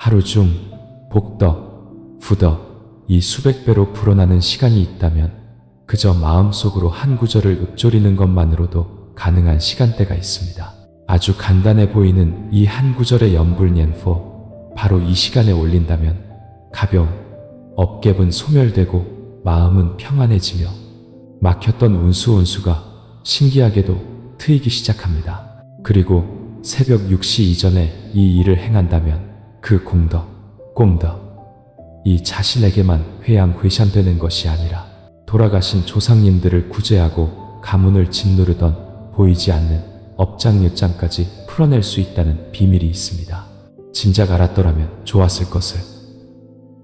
하루 중 복덕, 부덕 이 수백 배로 불어나는 시간이 있다면 그저 마음속으로 한 구절을 읊조리는 것만으로도 가능한 시간대가 있습니다. 아주 간단해 보이는 이 한 구절의 연불년포, 바로 이 시간에 올린다면 가벼운 업ገብ은 소멸되고 마음은 평안해지며 막혔던 운수가 신기하게도 트이기 시작합니다. 그리고 새벽 6시 이전에 이 일을 행한다면 그 공덕, 이 자신에게만 회양회산되는 것이 아니라 돌아가신 조상님들을 구제하고 가문을 짓누르던 보이지 않는 업장유장까지 풀어낼 수 있다는 비밀이 있습니다. 진작 알았더라면 좋았을 것을.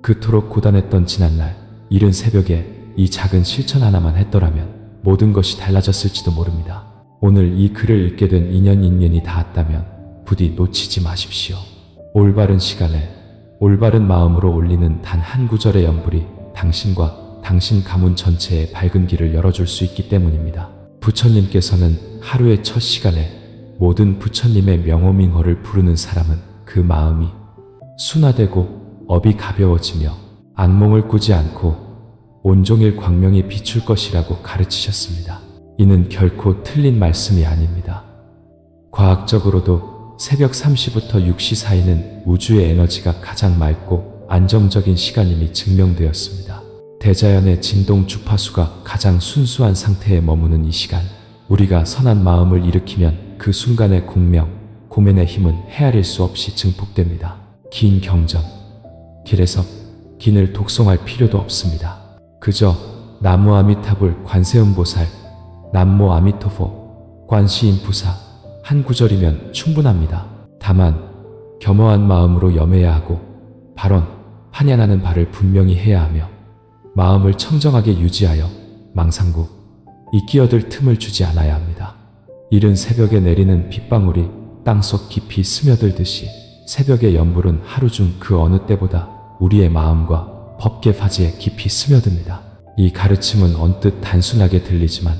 그토록 고단했던 지난날 이른 새벽에 이 작은 실천 하나만 했더라면 모든 것이 달라졌을지도 모릅니다. 오늘 이 글을 읽게 된 인연이 닿았다면 부디 놓치지 마십시오. 올바른 시간에 올바른 마음으로 올리는 단 한 구절의 연불이 당신과 당신 가문 전체의 밝은 길을 열어줄 수 있기 때문입니다. 부처님께서는 하루의 첫 시간에 모든 부처님의 명호밍호를 부르는 사람은 그 마음이 순화되고 업이 가벼워지며 악몽을 꾸지 않고 온종일 광명이 비출 것이라고 가르치셨습니다. 이는 결코 틀린 말씀이 아닙니다. 과학적으로도 새벽 3시부터 6시 사이는 우주의 에너지가 가장 맑고 안정적인 시간임이 증명되었습니다. 대자연의 진동 주파수가 가장 순수한 상태에 머무는 이 시간, 우리가 선한 마음을 일으키면 그 순간의 공명, 고면의 힘은 헤아릴 수 없이 증폭됩니다. 긴 경전, 길에서 긴을 독송할 필요도 없습니다. 그저 나무 아미타불 관세음보살, 남모 아미토포, 관시인부사 한 구절이면 충분합니다. 다만 겸허한 마음으로 염해야 하고 발언, 판단하는 바를 분명히 해야 하며 마음을 청정하게 유지하여 망상구, 이 끼어들 틈을 주지 않아야 합니다. 이른 새벽에 내리는 빗방울이 땅속 깊이 스며들듯이 새벽의 연불은 하루 중 그 어느 때보다 우리의 마음과 법계 화지에 깊이 스며듭니다. 이 가르침은 언뜻 단순하게 들리지만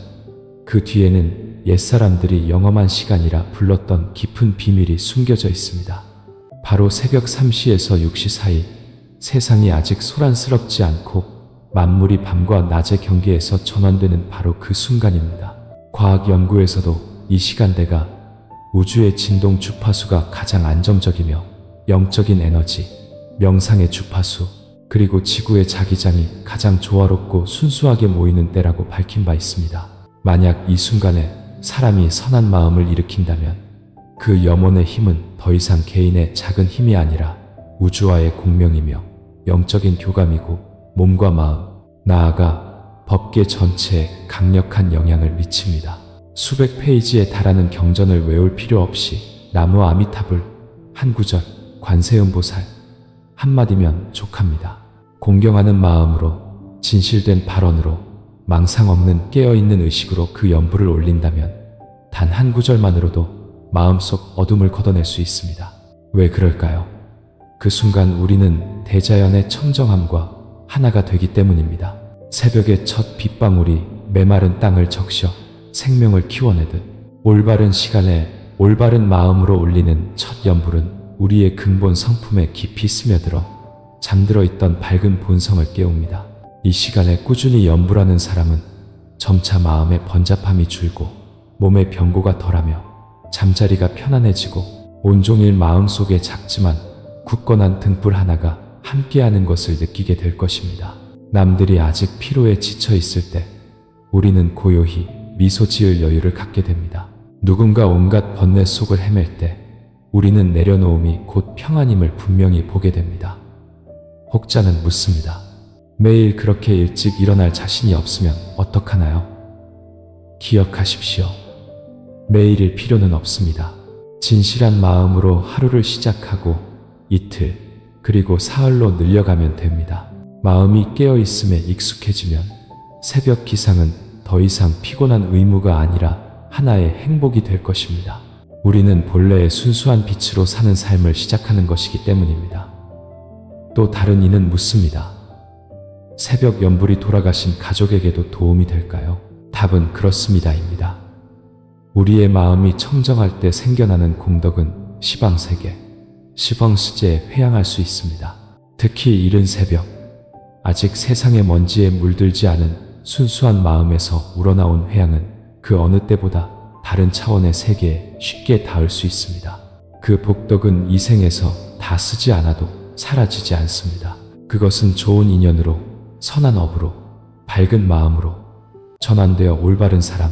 그 뒤에는 옛사람들이 영험한 시간이라 불렀던 깊은 비밀이 숨겨져 있습니다. 바로 새벽 3시에서 6시 사이, 세상이 아직 소란스럽지 않고 만물이 밤과 낮의 경계에서 전환되는 바로 그 순간입니다. 과학 연구에서도 이 시간대가 우주의 진동 주파수가 가장 안정적이며 영적인 에너지, 명상의 주파수, 그리고 지구의 자기장이 가장 조화롭고 순수하게 모이는 때라고 밝힌 바 있습니다. 만약 이 순간에 사람이 선한 마음을 일으킨다면 그 염원의 힘은 더 이상 개인의 작은 힘이 아니라 우주와의 공명이며 영적인 교감이고 몸과 마음, 나아가 법계 전체에 강력한 영향을 미칩니다. 수백 페이지에 달하는 경전을 외울 필요 없이 나무 아미타불 한 구절, 관세음보살 한마디면 족합니다. 공경하는 마음으로, 진실된 발언으로, 망상 없는 깨어있는 의식으로 그 연불을 올린다면 단 한 구절만으로도 마음속 어둠을 걷어낼 수 있습니다. 왜 그럴까요? 그 순간 우리는 대자연의 청정함과 하나가 되기 때문입니다. 새벽의 첫 빗방울이 메마른 땅을 적셔 생명을 키워내듯 올바른 시간에 올바른 마음으로 올리는 첫 연불은 우리의 근본 성품에 깊이 스며들어 잠들어 있던 밝은 본성을 깨웁니다. 이 시간에 꾸준히 연불하는 사람은 점차 마음의 번잡함이 줄고 몸의 병고가 덜하며 잠자리가 편안해지고 온종일 마음속에 작지만 굳건한 등불 하나가 함께하는 것을 느끼게 될 것입니다. 남들이 아직 피로에 지쳐 있을 때 우리는 고요히 미소 지을 여유를 갖게 됩니다. 누군가 온갖 번뇌 속을 헤맬 때 우리는 내려놓음이 곧 평안임을 분명히 보게 됩니다. 혹자는 묻습니다. 매일 그렇게 일찍 일어날 자신이 없으면 어떡하나요? 기억하십시오. 매일일 필요는 없습니다. 진실한 마음으로 하루를 시작하고 이틀, 그리고 사흘로 늘려가면 됩니다. 마음이 깨어있음에 익숙해지면 새벽 기상은 더 이상 피곤한 의무가 아니라 하나의 행복이 될 것입니다. 우리는 본래의 순수한 빛으로 사는 삶을 시작하는 것이기 때문입니다. 또 다른 이는 묻습니다. 새벽 연불이 돌아가신 가족에게도 도움이 될까요? 답은 그렇습니다입니다. 우리의 마음이 청정할 때 생겨나는 공덕은 시방세계, 시범시제에 회양할 수 있습니다. 특히 이른 새벽, 아직 세상의 먼지에 물들지 않은 순수한 마음에서 우러나온 회양은 그 어느 때보다 다른 차원의 세계에 쉽게 닿을 수 있습니다. 그 복덕은 이 생에서 다 쓰지 않아도 사라지지 않습니다. 그것은 좋은 인연으로, 선한 업으로, 밝은 마음으로 전환되어 올바른 사람,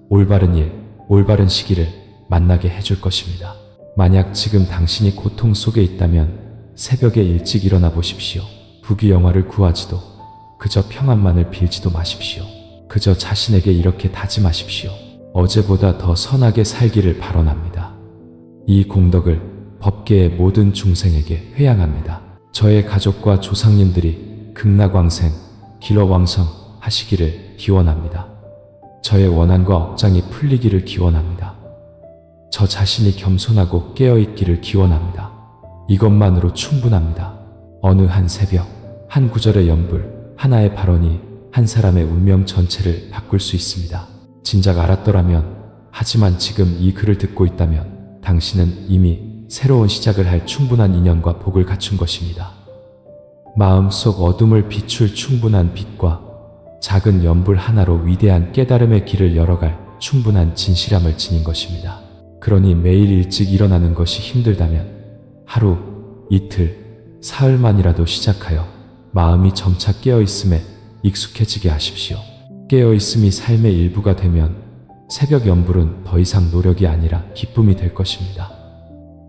올바른 일, 올바른 시기를 만나게 해줄 것입니다. 만약 지금 당신이 고통 속에 있다면 새벽에 일찍 일어나 보십시오. 부귀영화를 구하지도, 그저 평안만을 빌지도 마십시오. 그저 자신에게 이렇게 다짐하십시오. 어제보다 더 선하게 살기를 발언합니다. 이 공덕을 법계의 모든 중생에게 회양합니다. 저의 가족과 조상님들이 극락왕생, 길어왕성 하시기를 기원합니다. 저의 원한과 억장이 풀리기를 기원합니다. 저 자신이 겸손하고 깨어있기를 기원합니다. 이것만으로 충분합니다. 어느 한 새벽, 한 구절의 연불, 하나의 발언이 한 사람의 운명 전체를 바꿀 수 있습니다. 진작 알았더라면, 하지만 지금 이 글을 듣고 있다면 당신은 이미 새로운 시작을 할 충분한 인연과 복을 갖춘 것입니다. 마음속 어둠을 비출 충분한 빛과 작은 연불 하나로 위대한 깨달음의 길을 열어갈 충분한 진실함을 지닌 것입니다. 그러니 매일 일찍 일어나는 것이 힘들다면 하루, 이틀, 사흘만이라도 시작하여 마음이 점차 깨어있음에 익숙해지게 하십시오. 깨어있음이 삶의 일부가 되면 새벽 연불은 더 이상 노력이 아니라 기쁨이 될 것입니다.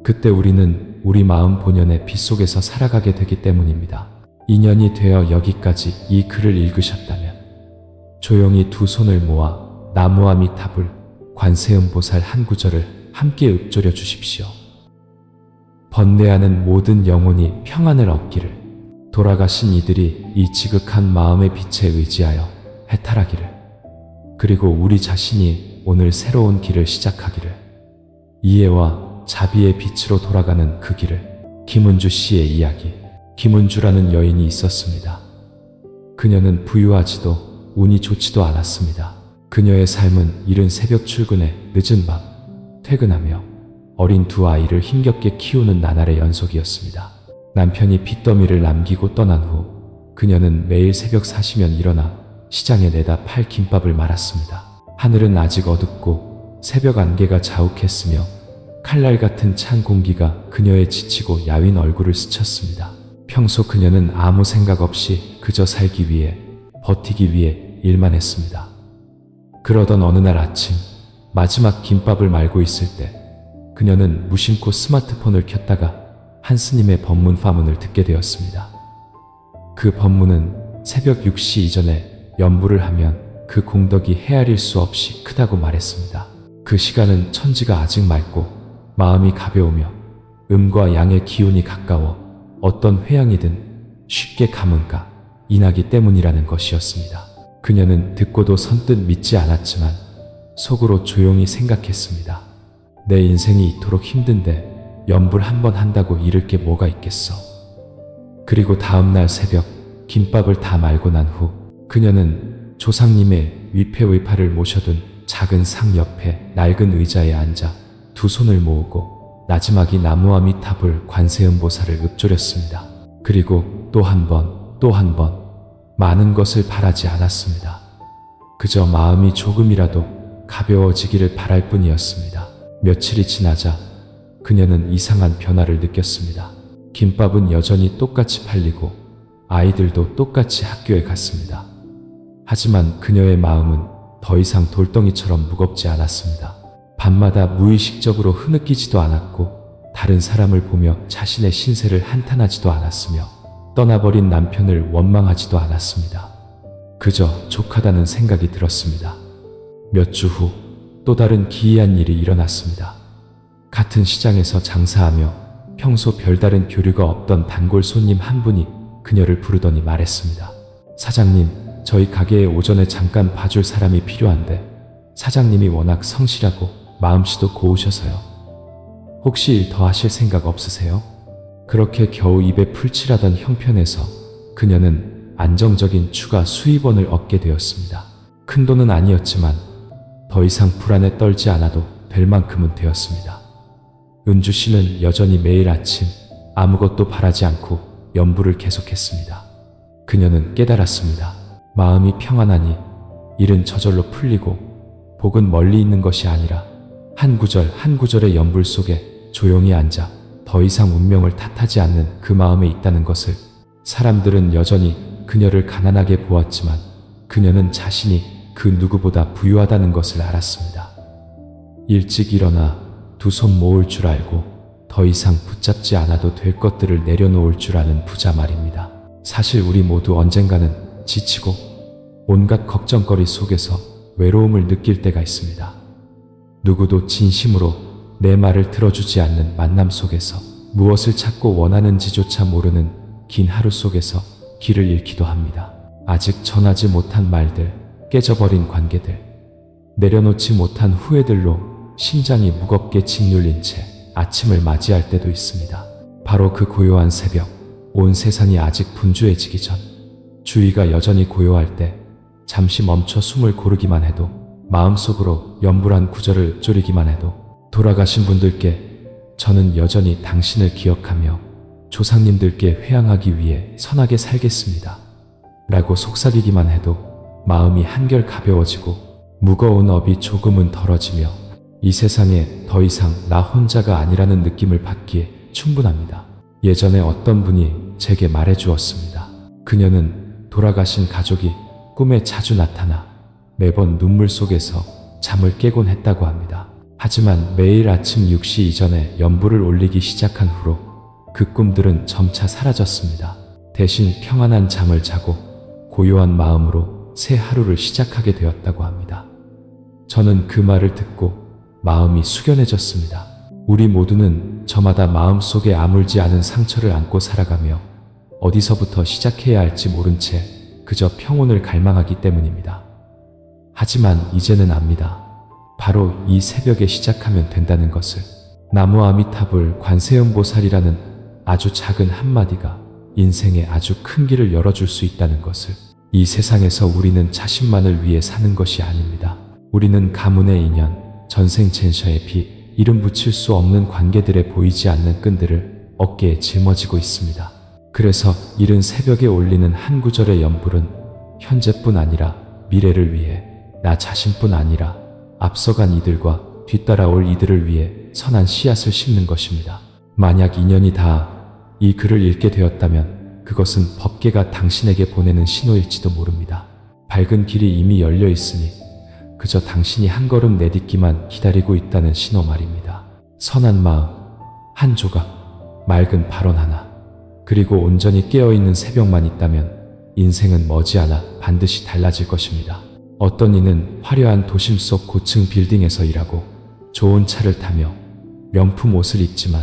그때 우리는 우리 마음 본연의 빛 속에서 살아가게 되기 때문입니다. 인연이 되어 여기까지 이 글을 읽으셨다면 조용히 두 손을 모아 나무아미타불 관세음보살 한 구절을 함께 읊조려 주십시오. 번뇌하는 모든 영혼이 평안을 얻기를, 돌아가신 이들이 이 지극한 마음의 빛에 의지하여 해탈하기를, 그리고 우리 자신이 오늘 새로운 길을 시작하기를, 이해와 자비의 빛으로 돌아가는 그 길을. 김은주 씨의 이야기. 김은주라는 여인이 있었습니다. 그녀는 부유하지도 운이 좋지도 않았습니다. 그녀의 삶은 이른 새벽 출근에 늦은 밤 퇴근하며 어린 두 아이를 힘겹게 키우는 나날의 연속이었습니다. 남편이 빚더미를 남기고 떠난 후 그녀는 매일 새벽 4시면 일어나 시장에 내다 팔 김밥을 말았습니다. 하늘은 아직 어둡고 새벽 안개가 자욱했으며 칼날 같은 찬 공기가 그녀의 지치고 야윈 얼굴을 스쳤습니다. 평소 그녀는 아무 생각 없이 그저 살기 위해, 버티기 위해 일만 했습니다. 그러던 어느 날 아침, 마지막 김밥을 말고 있을 때 그녀는 무심코 스마트폰을 켰다가 한 스님의 법문 파문을 듣게 되었습니다. 그 법문은 새벽 6시 이전에 연불을 하면 그 공덕이 헤아릴 수 없이 크다고 말했습니다. 그 시간은 천지가 아직 맑고 마음이 가벼우며 음과 양의 기운이 가까워 어떤 회양이든 쉽게 감흥가 인하기 때문이라는 것이었습니다. 그녀는 듣고도 선뜻 믿지 않았지만 속으로 조용히 생각했습니다. 내 인생이 이토록 힘든데 연불 한 번 한다고 잃을 게 뭐가 있겠어. 그리고 다음날 새벽 김밥을 다 말고 난 후 그녀는 조상님의 위패의파를 모셔둔 작은 상 옆에 낡은 의자에 앉아 두 손을 모으고 나지막이 나무아미타불 관세음보살을 읊조렸습니다. 그리고 또 한 번, 또 한 번 많은 것을 바라지 않았습니다. 그저 마음이 조금이라도 가벼워지기를 바랄 뿐이었습니다. 며칠이 지나자 그녀는 이상한 변화를 느꼈습니다. 김밥은 여전히 똑같이 팔리고 아이들도 똑같이 학교에 갔습니다. 하지만 그녀의 마음은 더 이상 돌덩이처럼 무겁지 않았습니다. 밤마다 무의식적으로 흐느끼지도 않았고 다른 사람을 보며 자신의 신세를 한탄하지도 않았으며 떠나버린 남편을 원망하지도 않았습니다. 그저 족하다는 생각이 들었습니다. 몇 주 후 또 다른 기이한 일이 일어났습니다. 같은 시장에서 장사하며 평소 별다른 교류가 없던 단골 손님 한 분이 그녀를 부르더니 말했습니다. 사장님, 저희 가게에 오전에 잠깐 봐줄 사람이 필요한데 사장님이 워낙 성실하고 마음씨도 고우셔서요. 혹시 일 더 하실 생각 없으세요? 그렇게 겨우 입에 풀칠하던 형편에서 그녀는 안정적인 추가 수입원을 얻게 되었습니다. 큰 돈은 아니었지만 더 이상 불안에 떨지 않아도 될 만큼은 되었습니다. 은주 씨는 여전히 매일 아침 아무것도 바라지 않고 연불을 계속했습니다. 그녀는 깨달았습니다. 마음이 평안하니 일은 저절로 풀리고 복은 멀리 있는 것이 아니라 한 구절 한 구절의 연불 속에 조용히 앉아 더 이상 운명을 탓하지 않는 그 마음에 있다는 것을. 사람들은 여전히 그녀를 가난하게 보았지만 그녀는 자신이 그 누구보다 부유하다는 것을 알았습니다. 일찍 일어나 두 손 모을 줄 알고 더 이상 붙잡지 않아도 될 것들을 내려놓을 줄 아는 부자 말입니다. 사실 우리 모두 언젠가는 지치고 온갖 걱정거리 속에서 외로움을 느낄 때가 있습니다. 누구도 진심으로 내 말을 들어주지 않는 만남 속에서 무엇을 찾고 원하는지조차 모르는 긴 하루 속에서 길을 잃기도 합니다. 아직 전하지 못한 말들, 깨져버린 관계들, 내려놓지 못한 후회들로 심장이 무겁게 짓눌린 채 아침을 맞이할 때도 있습니다. 바로 그 고요한 새벽, 온 세상이 아직 분주해지기 전, 주위가 여전히 고요할 때 잠시 멈춰 숨을 고르기만 해도, 마음속으로 연불한 구절을 쪼리기만 해도 돌아가신 분들께 저는 여전히 당신을 기억하며 조상님들께 회양하기 위해 선하게 살겠습니다 라고 속삭이기만 해도 마음이 한결 가벼워지고 무거운 업이 조금은 덜어지며 이 세상에 더 이상 나 혼자가 아니라는 느낌을 받기에 충분합니다. 예전에 어떤 분이 제게 말해주었습니다. 그녀는 돌아가신 가족이 꿈에 자주 나타나 매번 눈물 속에서 잠을 깨곤 했다고 합니다. 하지만 매일 아침 6시 이전에 연불을 올리기 시작한 후로 그 꿈들은 점차 사라졌습니다. 대신 평안한 잠을 자고 고요한 마음으로 새 하루를 시작하게 되었다고 합니다. 저는 그 말을 듣고 마음이 숙연해졌습니다. 우리 모두는 저마다 마음속에 아물지 않은 상처를 안고 살아가며 어디서부터 시작해야 할지 모른 채 그저 평온을 갈망하기 때문입니다. 하지만 이제는 압니다. 바로 이 새벽에 시작하면 된다는 것을. 나무 아미타불 관세음보살이라는 아주 작은 한마디가 인생에 아주 큰 길을 열어줄 수 있다는 것을. 이 세상에서 우리는 자신만을 위해 사는 것이 아닙니다. 우리는 가문의 인연, 전생前世의 비, 이름 붙일 수 없는 관계들에 보이지 않는 끈들을 어깨에 짊어지고 있습니다. 그래서 이른 새벽에 올리는 한 구절의 연불은 현재뿐 아니라 미래를 위해, 나 자신뿐 아니라 앞서간 이들과 뒤따라올 이들을 위해 선한 씨앗을 심는 것입니다. 만약 인연이 다 이 글을 읽게 되었다면 그것은 법계가 당신에게 보내는 신호일지도 모릅니다. 밝은 길이 이미 열려 있으니 그저 당신이 한 걸음 내딛기만 기다리고 있다는 신호 말입니다. 선한 마음, 한 조각, 맑은 발언 하나, 그리고 온전히 깨어있는 새벽만 있다면 인생은 머지않아 반드시 달라질 것입니다. 어떤 이는 화려한 도심 속 고층 빌딩에서 일하고 좋은 차를 타며 명품 옷을 입지만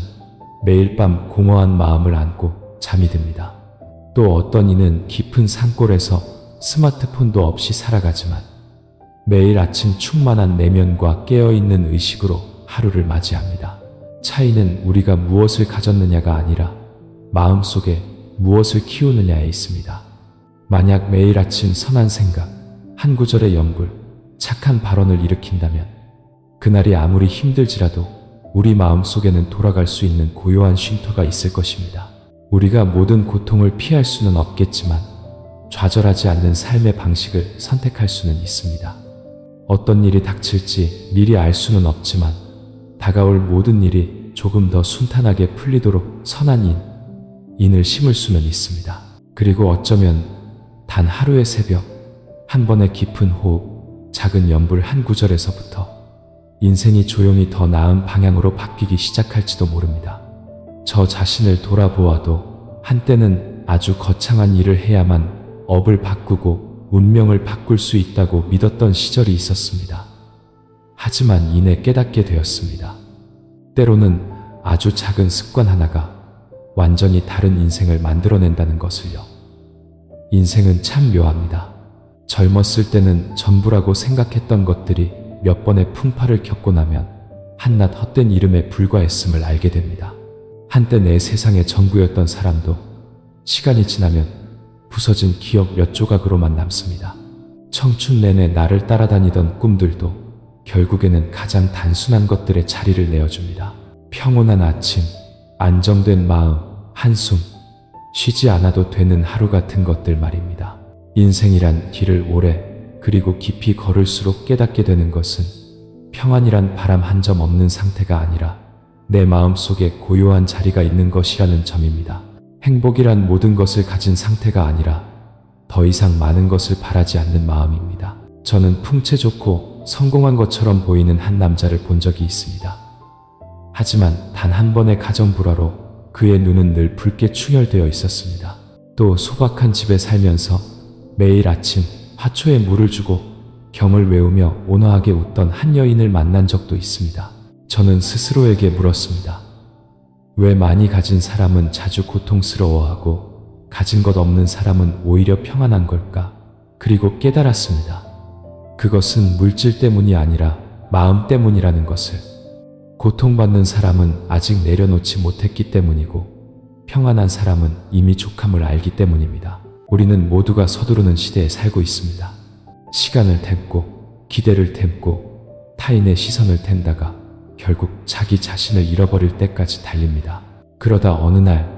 매일 밤 공허한 마음을 안고 잠이 듭니다. 또 어떤 이는 깊은 산골에서 스마트폰도 없이 살아가지만 매일 아침 충만한 내면과 깨어있는 의식으로 하루를 맞이합니다. 차이는 우리가 무엇을 가졌느냐가 아니라 마음속에 무엇을 키우느냐에 있습니다. 만약 매일 아침 선한 생각, 한 구절의 연불, 착한 발언을 일으킨다면 그날이 아무리 힘들지라도 우리 마음속에는 돌아갈 수 있는 고요한 쉼터가 있을 것입니다. 우리가 모든 고통을 피할 수는 없겠지만 좌절하지 않는 삶의 방식을 선택할 수는 있습니다. 어떤 일이 닥칠지 미리 알 수는 없지만 다가올 모든 일이 조금 더 순탄하게 풀리도록 선한 인을 심을 수는 있습니다. 그리고 어쩌면 단 하루의 새벽, 한 번의 깊은 호흡, 작은 연불 한 구절에서부터 인생이 조용히 더 나은 방향으로 바뀌기 시작할지도 모릅니다. 저 자신을 돌아보아도 한때는 아주 거창한 일을 해야만 업을 바꾸고 운명을 바꿀 수 있다고 믿었던 시절이 있었습니다. 하지만 이내 깨닫게 되었습니다. 때로는 아주 작은 습관 하나가 완전히 다른 인생을 만들어낸다는 것을요. 인생은 참 묘합니다. 젊었을 때는 전부라고 생각했던 것들이 몇 번의 풍파를 겪고 나면 한낱 헛된 이름에 불과했음을 알게 됩니다. 한때 내 세상의 전부였던 사람도 시간이 지나면 부서진 기억 몇 조각으로만 남습니다. 청춘 내내 나를 따라다니던 꿈들도 결국에는 가장 단순한 것들의 자리를 내어줍니다. 평온한 아침, 안정된 마음, 한숨, 쉬지 않아도 되는 하루 같은 것들 말입니다. 인생이란 길을 오래 그리고 깊이 걸을수록 깨닫게 되는 것은 평안이란 바람 한 점 없는 상태가 아니라 내 마음 속에 고요한 자리가 있는 것이라는 점입니다. 행복이란 모든 것을 가진 상태가 아니라 더 이상 많은 것을 바라지 않는 마음입니다. 저는 풍채 좋고 성공한 것처럼 보이는 한 남자를 본 적이 있습니다. 하지만 단 한 번의 가정 불화로 그의 눈은 늘 붉게 충혈되어 있었습니다. 또 소박한 집에 살면서 매일 아침 화초에 물을 주고 경을 외우며 온화하게 웃던 한 여인을 만난 적도 있습니다. 저는 스스로에게 물었습니다. 왜 많이 가진 사람은 자주 고통스러워하고 가진 것 없는 사람은 오히려 평안한 걸까? 그리고 깨달았습니다. 그것은 물질 때문이 아니라 마음 때문이라는 것을. 고통받는 사람은 아직 내려놓지 못했기 때문이고 평안한 사람은 이미 족함을 알기 때문입니다. 우리는 모두가 서두르는 시대에 살고 있습니다. 시간을 템고 기대를 템고 타인의 시선을 템다가 결국 자기 자신을 잃어버릴 때까지 달립니다. 그러다 어느 날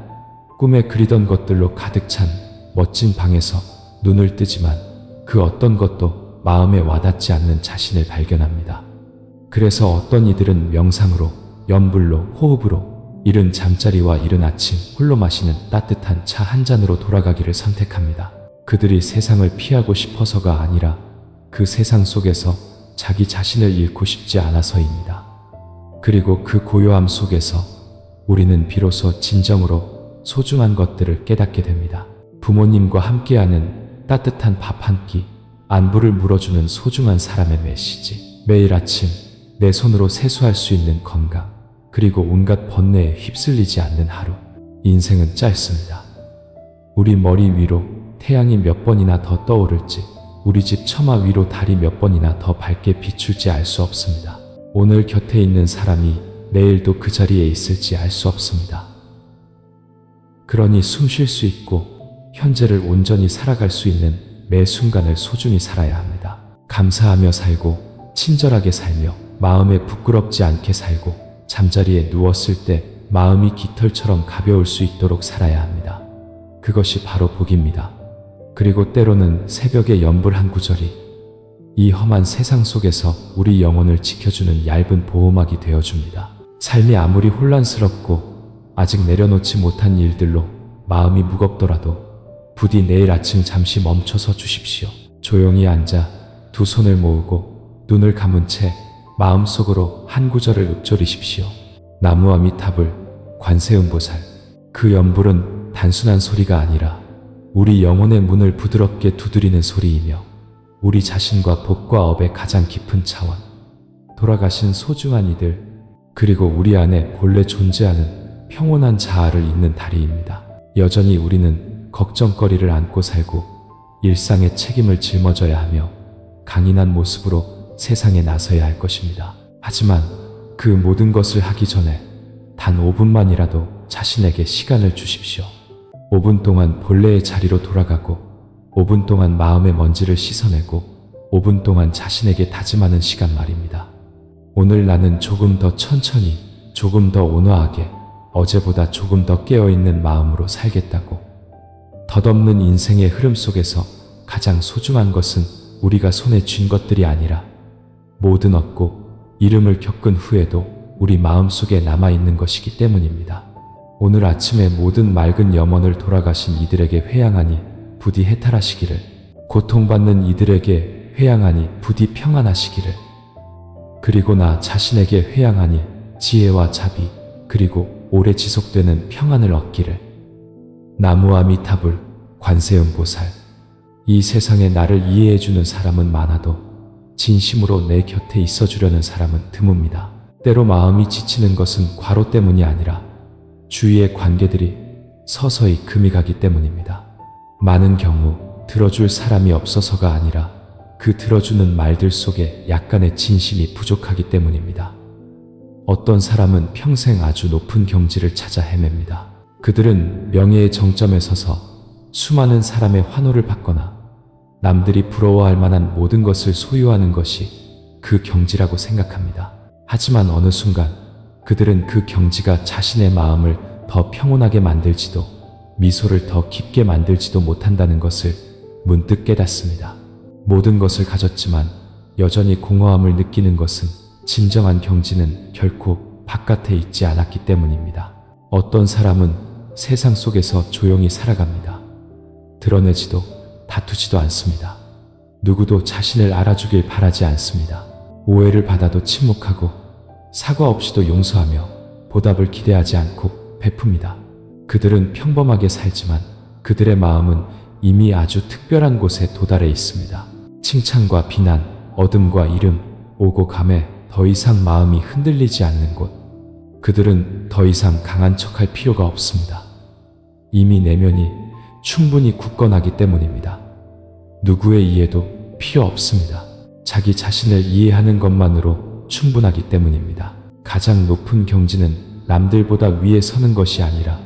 꿈에 그리던 것들로 가득 찬 멋진 방에서 눈을 뜨지만 그 어떤 것도 마음에 와닿지 않는 자신을 발견합니다. 그래서 어떤 이들은 명상으로, 염불로, 호흡으로, 이른 잠자리와 이른 아침 홀로 마시는 따뜻한 차 한 잔으로 돌아가기를 선택합니다. 그들이 세상을 피하고 싶어서가 아니라 그 세상 속에서 자기 자신을 잃고 싶지 않아서입니다. 그리고 그 고요함 속에서 우리는 비로소 진정으로 소중한 것들을 깨닫게 됩니다. 부모님과 함께하는 따뜻한 밥 한 끼, 안부를 물어주는 소중한 사람의 메시지, 매일 아침 내 손으로 세수할 수 있는 건강, 그리고 온갖 번뇌에 휩쓸리지 않는 하루. 인생은 짧습니다. 우리 머리 위로 태양이 몇 번이나 더 떠오를지, 우리 집 처마 위로 달이 몇 번이나 더 밝게 비출지 알 수 없습니다. 오늘 곁에 있는 사람이 내일도 그 자리에 있을지 알 수 없습니다. 그러니 숨 쉴 수 있고 현재를 온전히 살아갈 수 있는 매 순간을 소중히 살아야 합니다. 감사하며 살고 친절하게 살며 마음에 부끄럽지 않게 살고 잠자리에 누웠을 때 마음이 깃털처럼 가벼울 수 있도록 살아야 합니다. 그것이 바로 복입니다. 그리고 때로는 새벽의 연불 한 구절이 이 험한 세상 속에서 우리 영혼을 지켜주는 얇은 보호막이 되어줍니다. 삶이 아무리 혼란스럽고 아직 내려놓지 못한 일들로 마음이 무겁더라도 부디 내일 아침 잠시 멈춰서 주십시오. 조용히 앉아 두 손을 모으고 눈을 감은 채 마음속으로 한 구절을 읊조리십시오. 나무아미타불 관세음보살. 그 연불은 단순한 소리가 아니라 우리 영혼의 문을 부드럽게 두드리는 소리이며 우리 자신과 복과 업의 가장 깊은 차원, 돌아가신 소중한 이들, 그리고 우리 안에 본래 존재하는 평온한 자아를 잇는 다리입니다. 여전히 우리는 걱정거리를 안고 살고 일상의 책임을 짊어져야 하며 강인한 모습으로 세상에 나서야 할 것입니다. 하지만 그 모든 것을 하기 전에 단 5분만이라도 자신에게 시간을 주십시오. 5분 동안 본래의 자리로 돌아가고 5분 동안 마음의 먼지를 씻어내고 5분 동안 자신에게 다짐하는 시간 말입니다. 오늘 나는 조금 더 천천히, 조금 더 온화하게, 어제보다 조금 더 깨어있는 마음으로 살겠다고. 덧없는 인생의 흐름 속에서 가장 소중한 것은 우리가 손에 쥔 것들이 아니라 모든 얻고 잃음을 겪은 후에도 우리 마음속에 남아있는 것이기 때문입니다. 오늘 아침에 모든 맑은 염원을 돌아가신 이들에게 회양하니 부디 해탈하시기를, 고통받는 이들에게 회양하니 부디 평안하시기를, 그리고 나 자신에게 회양하니 지혜와 자비 그리고 오래 지속되는 평안을 얻기를. 나무아미타불 관세음보살. 이 세상에 나를 이해해주는 사람은 많아도 진심으로 내 곁에 있어주려는 사람은 드뭅니다. 때로 마음이 지치는 것은 과로 때문이 아니라 주위의 관계들이 서서히 금이 가기 때문입니다. 많은 경우 들어줄 사람이 없어서가 아니라 그 들어주는 말들 속에 약간의 진심이 부족하기 때문입니다. 어떤 사람은 평생 아주 높은 경지를 찾아 헤맵니다. 그들은 명예의 정점에 서서 수많은 사람의 환호를 받거나 남들이 부러워할 만한 모든 것을 소유하는 것이 그 경지라고 생각합니다. 하지만 어느 순간 그들은 그 경지가 자신의 마음을 더 평온하게 만들지도 미소를 더 깊게 만들지도 못한다는 것을 문득 깨닫습니다. 모든 것을 가졌지만 여전히 공허함을 느끼는 것은 진정한 경지는 결코 바깥에 있지 않았기 때문입니다. 어떤 사람은 세상 속에서 조용히 살아갑니다. 드러내지도 다투지도 않습니다. 누구도 자신을 알아주길 바라지 않습니다. 오해를 받아도 침묵하고 사과 없이도 용서하며 보답을 기대하지 않고 베풉니다. 그들은 평범하게 살지만 그들의 마음은 이미 아주 특별한 곳에 도달해 있습니다. 칭찬과 비난, 어둠과 이름, 오고 감에 더 이상 마음이 흔들리지 않는 곳. 그들은 더 이상 강한 척할 필요가 없습니다. 이미 내면이 충분히 굳건하기 때문입니다. 누구의 이해도 필요 없습니다. 자기 자신을 이해하는 것만으로 충분하기 때문입니다. 가장 높은 경지는 남들보다 위에 서는 것이 아니라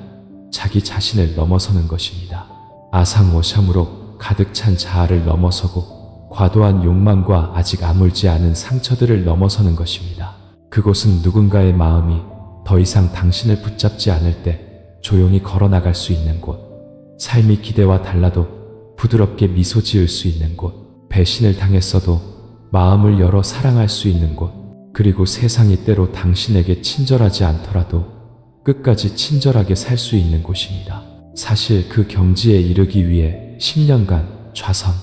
자기 자신을 넘어서는 것입니다. 아상워샴으로 가득 찬 자아를 넘어서고 과도한 욕망과 아직 아물지 않은 상처들을 넘어서는 것입니다. 그곳은 누군가의 마음이 더 이상 당신을 붙잡지 않을 때 조용히 걸어나갈 수 있는 곳, 삶이 기대와 달라도 부드럽게 미소 지을 수 있는 곳, 배신을 당했어도 마음을 열어 사랑할 수 있는 곳, 그리고 세상이 때로 당신에게 친절하지 않더라도 끝까지 친절하게 살 수 있는 곳입니다. 사실 그 경지에 이르기 위해 10년간 좌선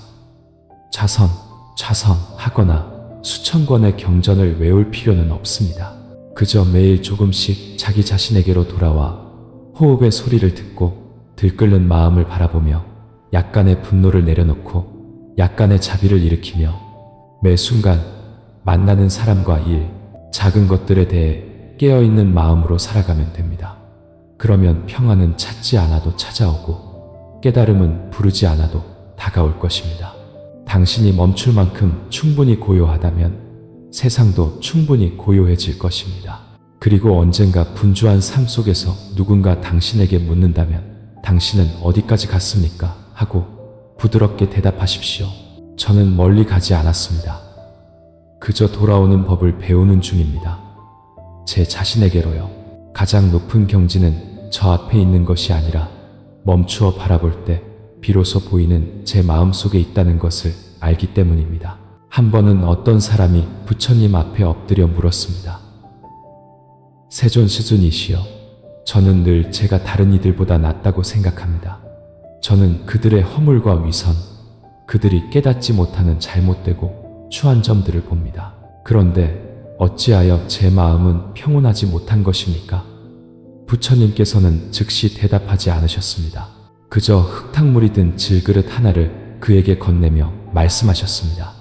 하거나 수천 권의 경전을 외울 필요는 없습니다. 그저 매일 조금씩 자기 자신에게로 돌아와 호흡의 소리를 듣고 들끓는 마음을 바라보며 약간의 분노를 내려놓고 약간의 자비를 일으키며 매 순간 만나는 사람과 일, 작은 것들에 대해 깨어있는 마음으로 살아가면 됩니다. 그러면 평안은 찾지 않아도 찾아오고 깨달음은 부르지 않아도 다가올 것입니다. 당신이 멈출 만큼 충분히 고요하다면 세상도 충분히 고요해질 것입니다. 그리고 언젠가 분주한 삶 속에서 누군가 당신에게 묻는다면 당신은 어디까지 갔습니까? 하고 부드럽게 대답하십시오. 저는 멀리 가지 않았습니다. 그저 돌아오는 법을 배우는 중입니다. 제 자신에게로요. 가장 높은 경지는 저 앞에 있는 것이 아니라 멈추어 바라볼 때 비로소 보이는 제 마음속에 있다는 것을 알기 때문입니다. 한 번은 어떤 사람이 부처님 앞에 엎드려 물었습니다. 세존스준이시여, 저는 늘 제가 다른 이들보다 낫다고 생각합니다. 저는 그들의 허물과 위선, 그들이 깨닫지 못하는 잘못되고 추한 점들을 봅니다. 그런데 어찌하여 제 마음은 평온하지 못한 것입니까? 부처님께서는 즉시 대답하지 않으셨습니다. 그저 흙탕물이 든 질그릇 하나를 그에게 건네며 말씀하셨습니다.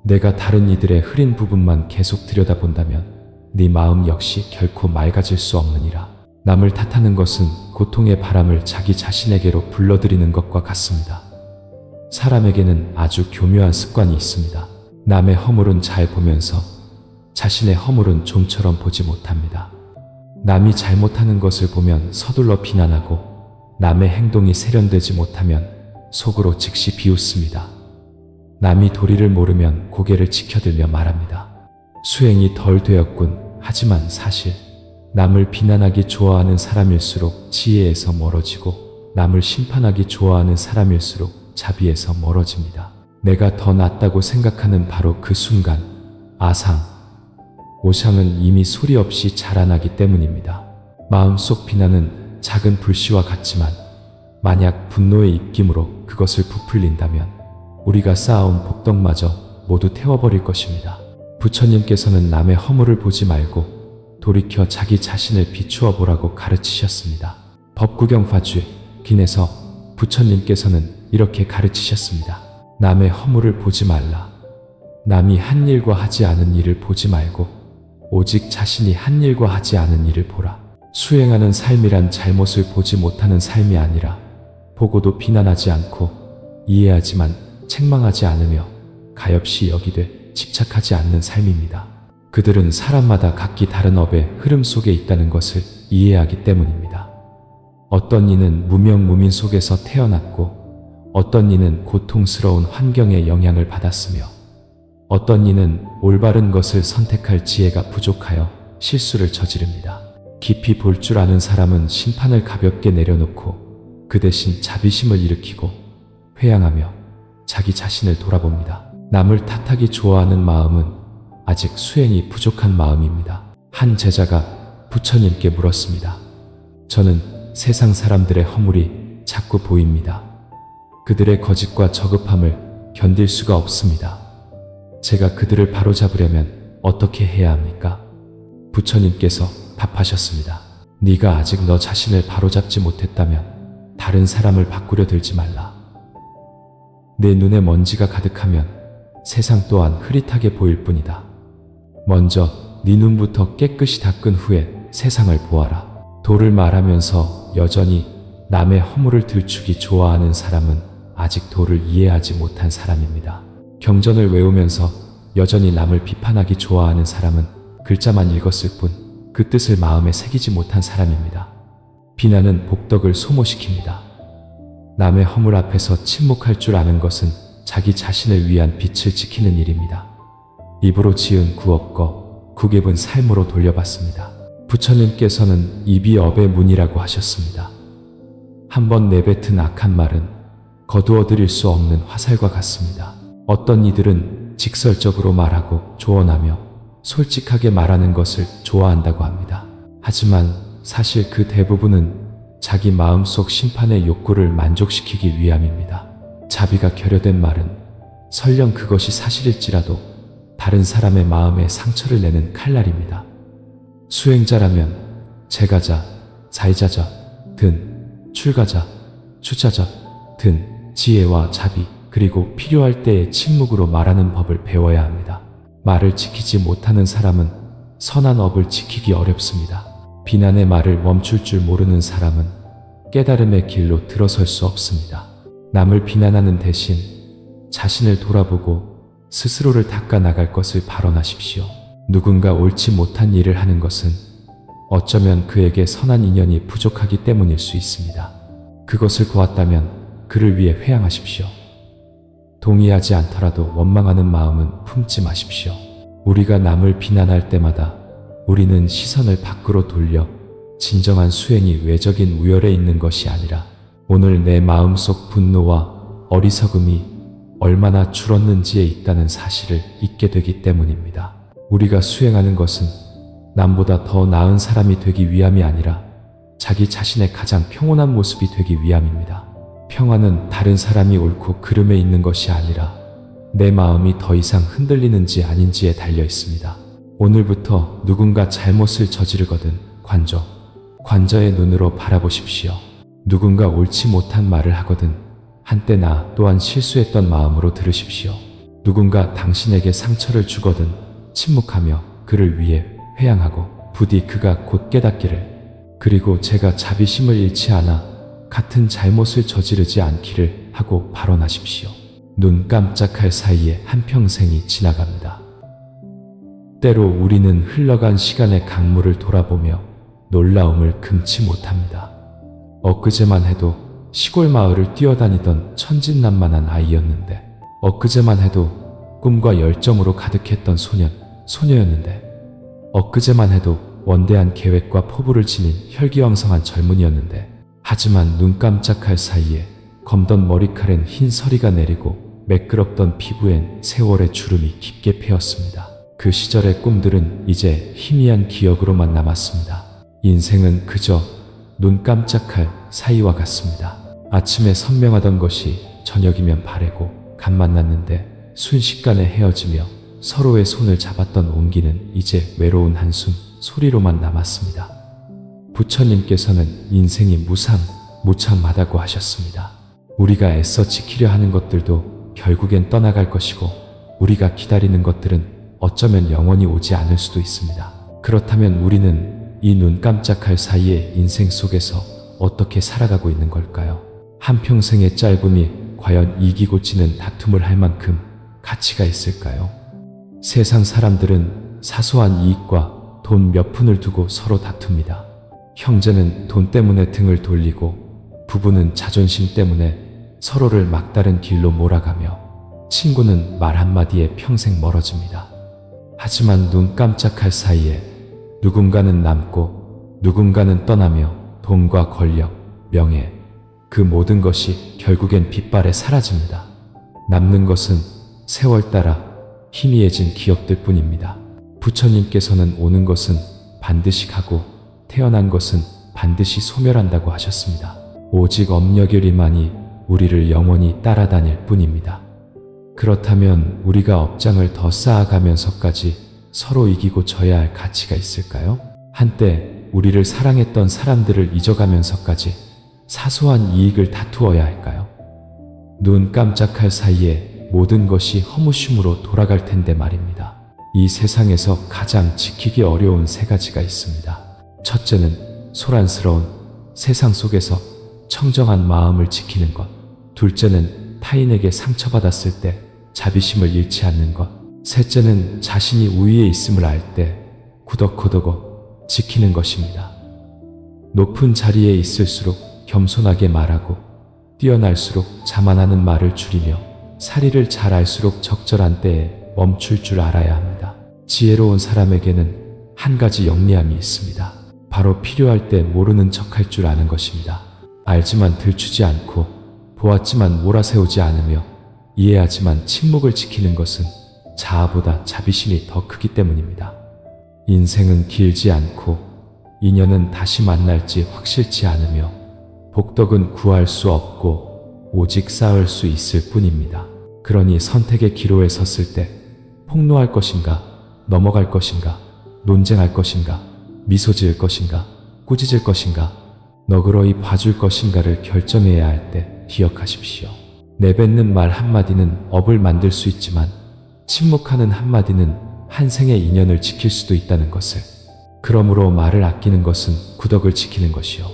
내가 다른 이들의 흐린 부분만 계속 들여다본다면 네 마음 역시 결코 맑아질 수 없느니라. 남을 탓하는 것은 고통의 바람을 자기 자신에게로 불러들이는 것과 같습니다. 사람에게는 아주 교묘한 습관이 있습니다. 남의 허물은 잘 보면서 자신의 허물은 좀처럼 보지 못합니다. 남이 잘못하는 것을 보면 서둘러 비난하고 남의 행동이 세련되지 못하면 속으로 즉시 비웃습니다. 남이 도리를 모르면 고개를 치켜들며 말합니다. 수행이 덜 되었군. 하지만 사실 남을 비난하기 좋아하는 사람일수록 지혜에서 멀어지고 남을 심판하기 좋아하는 사람일수록 자비에서 멀어집니다. 내가 더 낫다고 생각하는 바로 그 순간 오샹은 이미 소리 없이 자라나기 때문입니다. 마음속 비난은 작은 불씨와 같지만 만약 분노의 입김으로 그것을 부풀린다면 우리가 쌓아온 복덕마저 모두 태워버릴 것입니다. 부처님께서는 남의 허물을 보지 말고 돌이켜 자기 자신을 비추어 보라고 가르치셨습니다. 법구경파주 긴에서 부처님께서는 이렇게 가르치셨습니다. 남의 허물을 보지 말라. 남이 한 일과 하지 않은 일을 보지 말고 오직 자신이 한 일과 하지 않은 일을 보라. 수행하는 삶이란 잘못을 보지 못하는 삶이 아니라 보고도 비난하지 않고 이해하지만 책망하지 않으며 가엾이 여기되 집착하지 않는 삶입니다. 그들은 사람마다 각기 다른 업의 흐름 속에 있다는 것을 이해하기 때문입니다. 어떤 이는 무명무민 속에서 태어났고 어떤 이는 고통스러운 환경의 영향을 받았으며 어떤 이는 올바른 것을 선택할 지혜가 부족하여 실수를 저지릅니다. 깊이 볼 줄 아는 사람은 심판을 가볍게 내려놓고 그 대신 자비심을 일으키고 회양하며 자기 자신을 돌아봅니다. 남을 탓하기 좋아하는 마음은 아직 수행이 부족한 마음입니다. 한 제자가 부처님께 물었습니다. 저는 세상 사람들의 허물이 자꾸 보입니다. 그들의 거짓과 저급함을 견딜 수가 없습니다. 제가 그들을 바로잡으려면 어떻게 해야 합니까? 부처님께서 답하셨습니다. 네가 아직 너 자신을 바로잡지 못했다면 다른 사람을 바꾸려 들지 말라. 내 눈에 먼지가 가득하면 세상 또한 흐릿하게 보일 뿐이다. 먼저 네 눈부터 깨끗이 닦은 후에 세상을 보아라. 도를 말하면서 여전히 남의 허물을 들추기 좋아하는 사람은 아직 도를 이해하지 못한 사람입니다. 경전을 외우면서 여전히 남을 비판하기 좋아하는 사람은 글자만 읽었을 뿐 그 뜻을 마음에 새기지 못한 사람입니다. 비난은 복덕을 소모시킵니다. 남의 허물 앞에서 침묵할 줄 아는 것은 자기 자신을 위한 빛을 지키는 일입니다. 입으로 지은 구업거, 구깁은 삶으로 돌려받습니다. 부처님께서는 입이 업의 문이라고 하셨습니다. 한번 내뱉은 악한 말은 거두어들일 수 없는 화살과 같습니다. 어떤 이들은 직설적으로 말하고 조언하며 솔직하게 말하는 것을 좋아한다고 합니다. 하지만 사실 그 대부분은 자기 마음속 심판의 욕구를 만족시키기 위함입니다. 자비가 결여된 말은 설령 그것이 사실일지라도 다른 사람의 마음에 상처를 내는 칼날입니다. 수행자라면 제가자, 자의자자, 든, 출가자, 추자자, 든, 지혜와 자비, 그리고 필요할 때의 침묵으로 말하는 법을 배워야 합니다. 말을 지키지 못하는 사람은 선한 업을 지키기 어렵습니다. 비난의 말을 멈출 줄 모르는 사람은 깨달음의 길로 들어설 수 없습니다. 남을 비난하는 대신 자신을 돌아보고 스스로를 닦아 나갈 것을 발언하십시오. 누군가 옳지 못한 일을 하는 것은 어쩌면 그에게 선한 인연이 부족하기 때문일 수 있습니다. 그것을 보았다면 그를 위해 회양하십시오. 동의하지 않더라도 원망하는 마음은 품지 마십시오. 우리가 남을 비난할 때마다 우리는 시선을 밖으로 돌려 진정한 수행이 외적인 우열에 있는 것이 아니라 오늘 내 마음속 분노와 어리석음이 얼마나 줄었는지에 있다는 사실을 잊게 되기 때문입니다. 우리가 수행하는 것은 남보다 더 나은 사람이 되기 위함이 아니라 자기 자신의 가장 평온한 모습이 되기 위함입니다. 평화는 다른 사람이 옳고 그름에 있는 것이 아니라 내 마음이 더 이상 흔들리는지 아닌지에 달려 있습니다. 오늘부터 누군가 잘못을 저지르거든 관저의 눈으로 바라보십시오. 누군가 옳지 못한 말을 하거든 한때 나 또한 실수했던 마음으로 들으십시오. 누군가 당신에게 상처를 주거든 침묵하며 그를 위해 회양하고 부디 그가 곧 깨닫기를 그리고 제가 자비심을 잃지 않아 같은 잘못을 저지르지 않기를 하고 발언하십시오. 눈 깜짝할 사이에 한평생이 지나갑니다. 때로 우리는 흘러간 시간의 강물을 돌아보며 놀라움을 금치 못합니다. 엊그제만 해도 시골 마을을 뛰어다니던 천진난만한 아이였는데 엊그제만 해도 꿈과 열정으로 가득했던 소녀였는데 엊그제만 해도 원대한 계획과 포부를 지닌 혈기왕성한 젊은이였는데 하지만 눈 깜짝할 사이에 검던 머리칼엔 흰 서리가 내리고 매끄럽던 피부엔 세월의 주름이 깊게 패였습니다. 그 시절의 꿈들은 이제 희미한 기억으로만 남았습니다. 인생은 그저 눈 깜짝할 사이와 같습니다. 아침에 선명하던 것이 저녁이면 바래고 간 만났는데 순식간에 헤어지며 서로의 손을 잡았던 온기는 이제 외로운 한숨 소리로만 남았습니다. 부처님께서는 인생이 무참하다고 하셨습니다. 우리가 애써 지키려 하는 것들도 결국엔 떠나갈 것이고 우리가 기다리는 것들은 어쩌면 영원히 오지 않을 수도 있습니다. 그렇다면 우리는 이 눈 깜짝할 사이의 인생 속에서 어떻게 살아가고 있는 걸까요? 한평생의 짧음이 과연 이기고 지는 다툼을 할 만큼 가치가 있을까요? 세상 사람들은 사소한 이익과 돈 몇 푼을 두고 서로 다툽니다. 형제는 돈 때문에 등을 돌리고 부부는 자존심 때문에 서로를 막다른 길로 몰아가며 친구는 말 한마디에 평생 멀어집니다. 하지만 눈 깜짝할 사이에 누군가는 남고 누군가는 떠나며 돈과 권력, 명예, 그 모든 것이 결국엔 빛발에 사라집니다. 남는 것은 세월 따라 희미해진 기억들 뿐입니다. 부처님께서는 오는 것은 반드시 가고 태어난 것은 반드시 소멸한다고 하셨습니다. 오직 업력이만이 우리를 영원히 따라다닐 뿐입니다. 그렇다면 우리가 업장을 더 쌓아가면서까지 서로 이기고 져야 할 가치가 있을까요? 한때 우리를 사랑했던 사람들을 잊어가면서까지 사소한 이익을 다투어야 할까요? 눈 깜짝할 사이에 모든 것이 허무심으로 돌아갈 텐데 말입니다. 이 세상에서 가장 지키기 어려운 세 가지가 있습니다. 첫째는 소란스러운 세상 속에서 청정한 마음을 지키는 것. 둘째는 타인에게 상처받았을 때 자비심을 잃지 않는 것. 셋째는 자신이 우위에 있음을 알 때 구덕구덕 지키는 것입니다. 높은 자리에 있을수록 겸손하게 말하고 뛰어날수록 자만하는 말을 줄이며 사리를 잘 알수록 적절한 때에 멈출 줄 알아야 합니다. 지혜로운 사람에게는 한 가지 영리함이 있습니다. 바로 필요할 때 모르는 척할 줄 아는 것입니다. 알지만 들추지 않고 보았지만 몰아세우지 않으며 이해하지만 침묵을 지키는 것은 자아보다 자비심이 더 크기 때문입니다. 인생은 길지 않고 인연은 다시 만날지 확실치 않으며 복덕은 구할 수 없고 오직 쌓을 수 있을 뿐입니다. 그러니 선택의 기로에 섰을 때 폭로할 것인가, 넘어갈 것인가, 논쟁할 것인가, 미소 지을 것인가, 꾸짖을 것인가, 너그러이 봐줄 것인가를 결정해야 할 때 기억하십시오. 내뱉는 말 한마디는 업을 만들 수 있지만 침묵하는 한마디는 한 생의 인연을 지킬 수도 있다는 것을. 그러므로 말을 아끼는 것은 구덕을 지키는 것이요.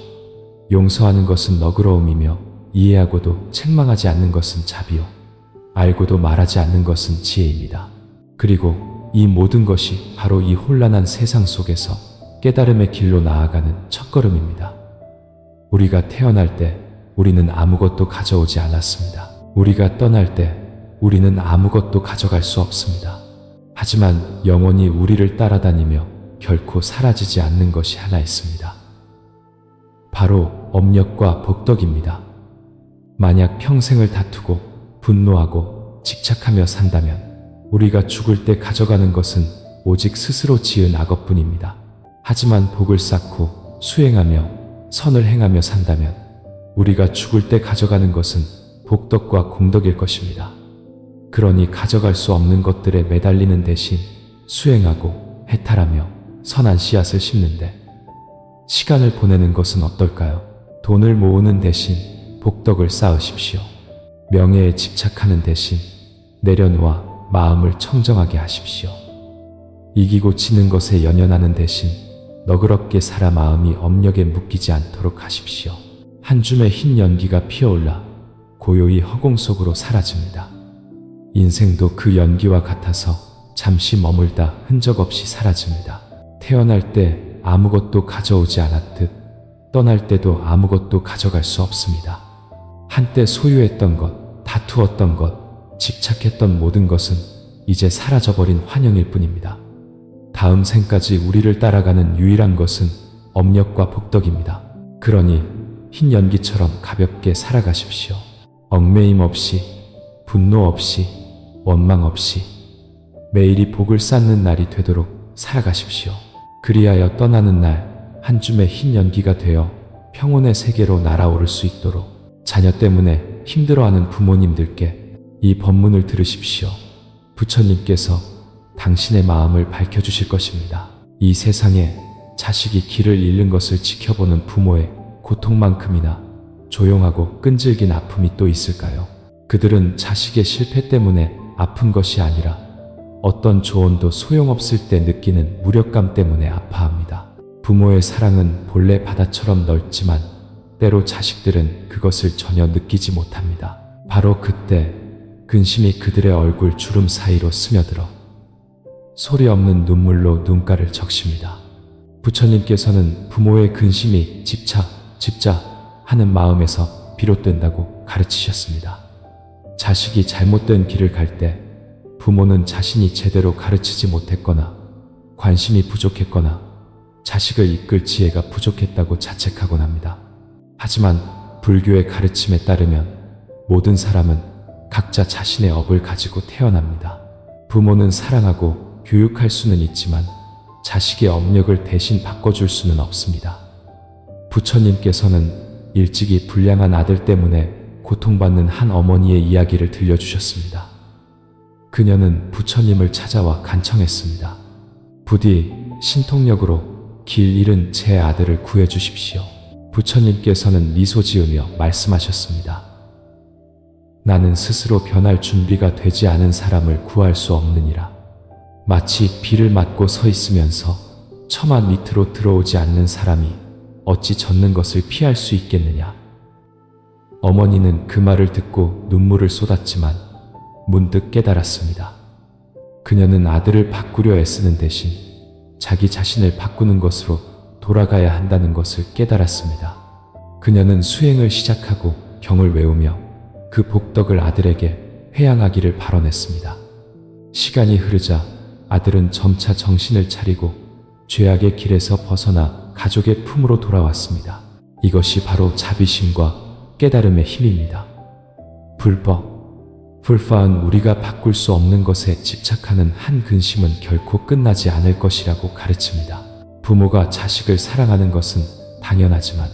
용서하는 것은 너그러움이며 이해하고도 책망하지 않는 것은 자비요. 알고도 말하지 않는 것은 지혜입니다. 그리고 이 모든 것이 바로 이 혼란한 세상 속에서 깨달음의 길로 나아가는 첫걸음입니다. 우리가 태어날 때 우리는 아무것도 가져오지 않았습니다. 우리가 떠날 때 우리는 아무것도 가져갈 수 없습니다. 하지만 영원히 우리를 따라다니며 결코 사라지지 않는 것이 하나 있습니다. 바로 업력과 복덕입니다. 만약 평생을 다투고 분노하고 집착하며 산다면 우리가 죽을 때 가져가는 것은 오직 스스로 지은 악업뿐입니다. 하지만 복을 쌓고 수행하며 선을 행하며 산다면 우리가 죽을 때 가져가는 것은 복덕과 공덕일 것입니다. 그러니 가져갈 수 없는 것들에 매달리는 대신 수행하고 해탈하며 선한 씨앗을 심는데 시간을 보내는 것은 어떨까요? 돈을 모으는 대신 복덕을 쌓으십시오. 명예에 집착하는 대신 내려놓아 마음을 청정하게 하십시오. 이기고 지는 것에 연연하는 대신 너그럽게 살아 마음이 업력에 묶이지 않도록 하십시오. 한 줌의 흰 연기가 피어올라 고요히 허공 속으로 사라집니다. 인생도 그 연기와 같아서 잠시 머물다 흔적 없이 사라집니다. 태어날 때 아무것도 가져오지 않았듯 떠날 때도 아무것도 가져갈 수 없습니다. 한때 소유했던 것, 다투었던 것, 집착했던 모든 것은 이제 사라져버린 환영일 뿐입니다. 다음 생까지 우리를 따라가는 유일한 것은 업력과 복덕입니다. 그러니 흰 연기처럼 가볍게 살아가십시오. 얽매임 없이, 분노 없이, 원망 없이 매일이 복을 쌓는 날이 되도록 살아가십시오. 그리하여 떠나는 날 한 줌의 흰 연기가 되어 평온의 세계로 날아오를 수 있도록 자녀 때문에 힘들어하는 부모님들께 이 법문을 들으십시오. 부처님께서 당신의 마음을 밝혀주실 것입니다. 이 세상에 자식이 길을 잃는 것을 지켜보는 부모의 고통만큼이나 조용하고 끈질긴 아픔이 또 있을까요? 그들은 자식의 실패 때문에 아픈 것이 아니라 어떤 조언도 소용없을 때 느끼는 무력감 때문에 아파합니다. 부모의 사랑은 본래 바다처럼 넓지만 때로 자식들은 그것을 전혀 느끼지 못합니다. 바로 그때 근심이 그들의 얼굴 주름 사이로 스며들어 소리 없는 눈물로 눈가를 적십니다. 부처님께서는 부모의 근심이 집착 하는 마음에서 비롯된다고 가르치셨습니다. 자식이 잘못된 길을 갈 때 부모는 자신이 제대로 가르치지 못했거나 관심이 부족했거나 자식을 이끌 지혜가 부족했다고 자책하곤 합니다. 하지만 불교의 가르침에 따르면 모든 사람은 각자 자신의 업을 가지고 태어납니다. 부모는 사랑하고 교육할 수는 있지만 자식의 업력을 대신 바꿔줄 수는 없습니다. 부처님께서는 일찍이 불량한 아들 때문에 고통받는 한 어머니의 이야기를 들려주셨습니다. 그녀는 부처님을 찾아와 간청했습니다. 부디 신통력으로 길 잃은 제 아들을 구해주십시오. 부처님께서는 미소 지으며 말씀하셨습니다. 나는 스스로 변할 준비가 되지 않은 사람을 구할 수 없느니라. 마치 비를 맞고 서 있으면서 처마 밑으로 들어오지 않는 사람이 어찌 젖는 것을 피할 수 있겠느냐. 어머니는 그 말을 듣고 눈물을 쏟았지만 문득 깨달았습니다. 그녀는 아들을 바꾸려 애쓰는 대신 자기 자신을 바꾸는 것으로 돌아가야 한다는 것을 깨달았습니다. 그녀는 수행을 시작하고 경을 외우며 그 복덕을 아들에게 회양하기를 발언했습니다. 시간이 흐르자 아들은 점차 정신을 차리고 죄악의 길에서 벗어나 가족의 품으로 돌아왔습니다. 이것이 바로 자비심과 깨달음의 힘입니다. 불파은 우리가 바꿀 수 없는 것에 집착하는 한 근심은 결코 끝나지 않을 것이라고 가르칩니다. 부모가 자식을 사랑하는 것은 당연하지만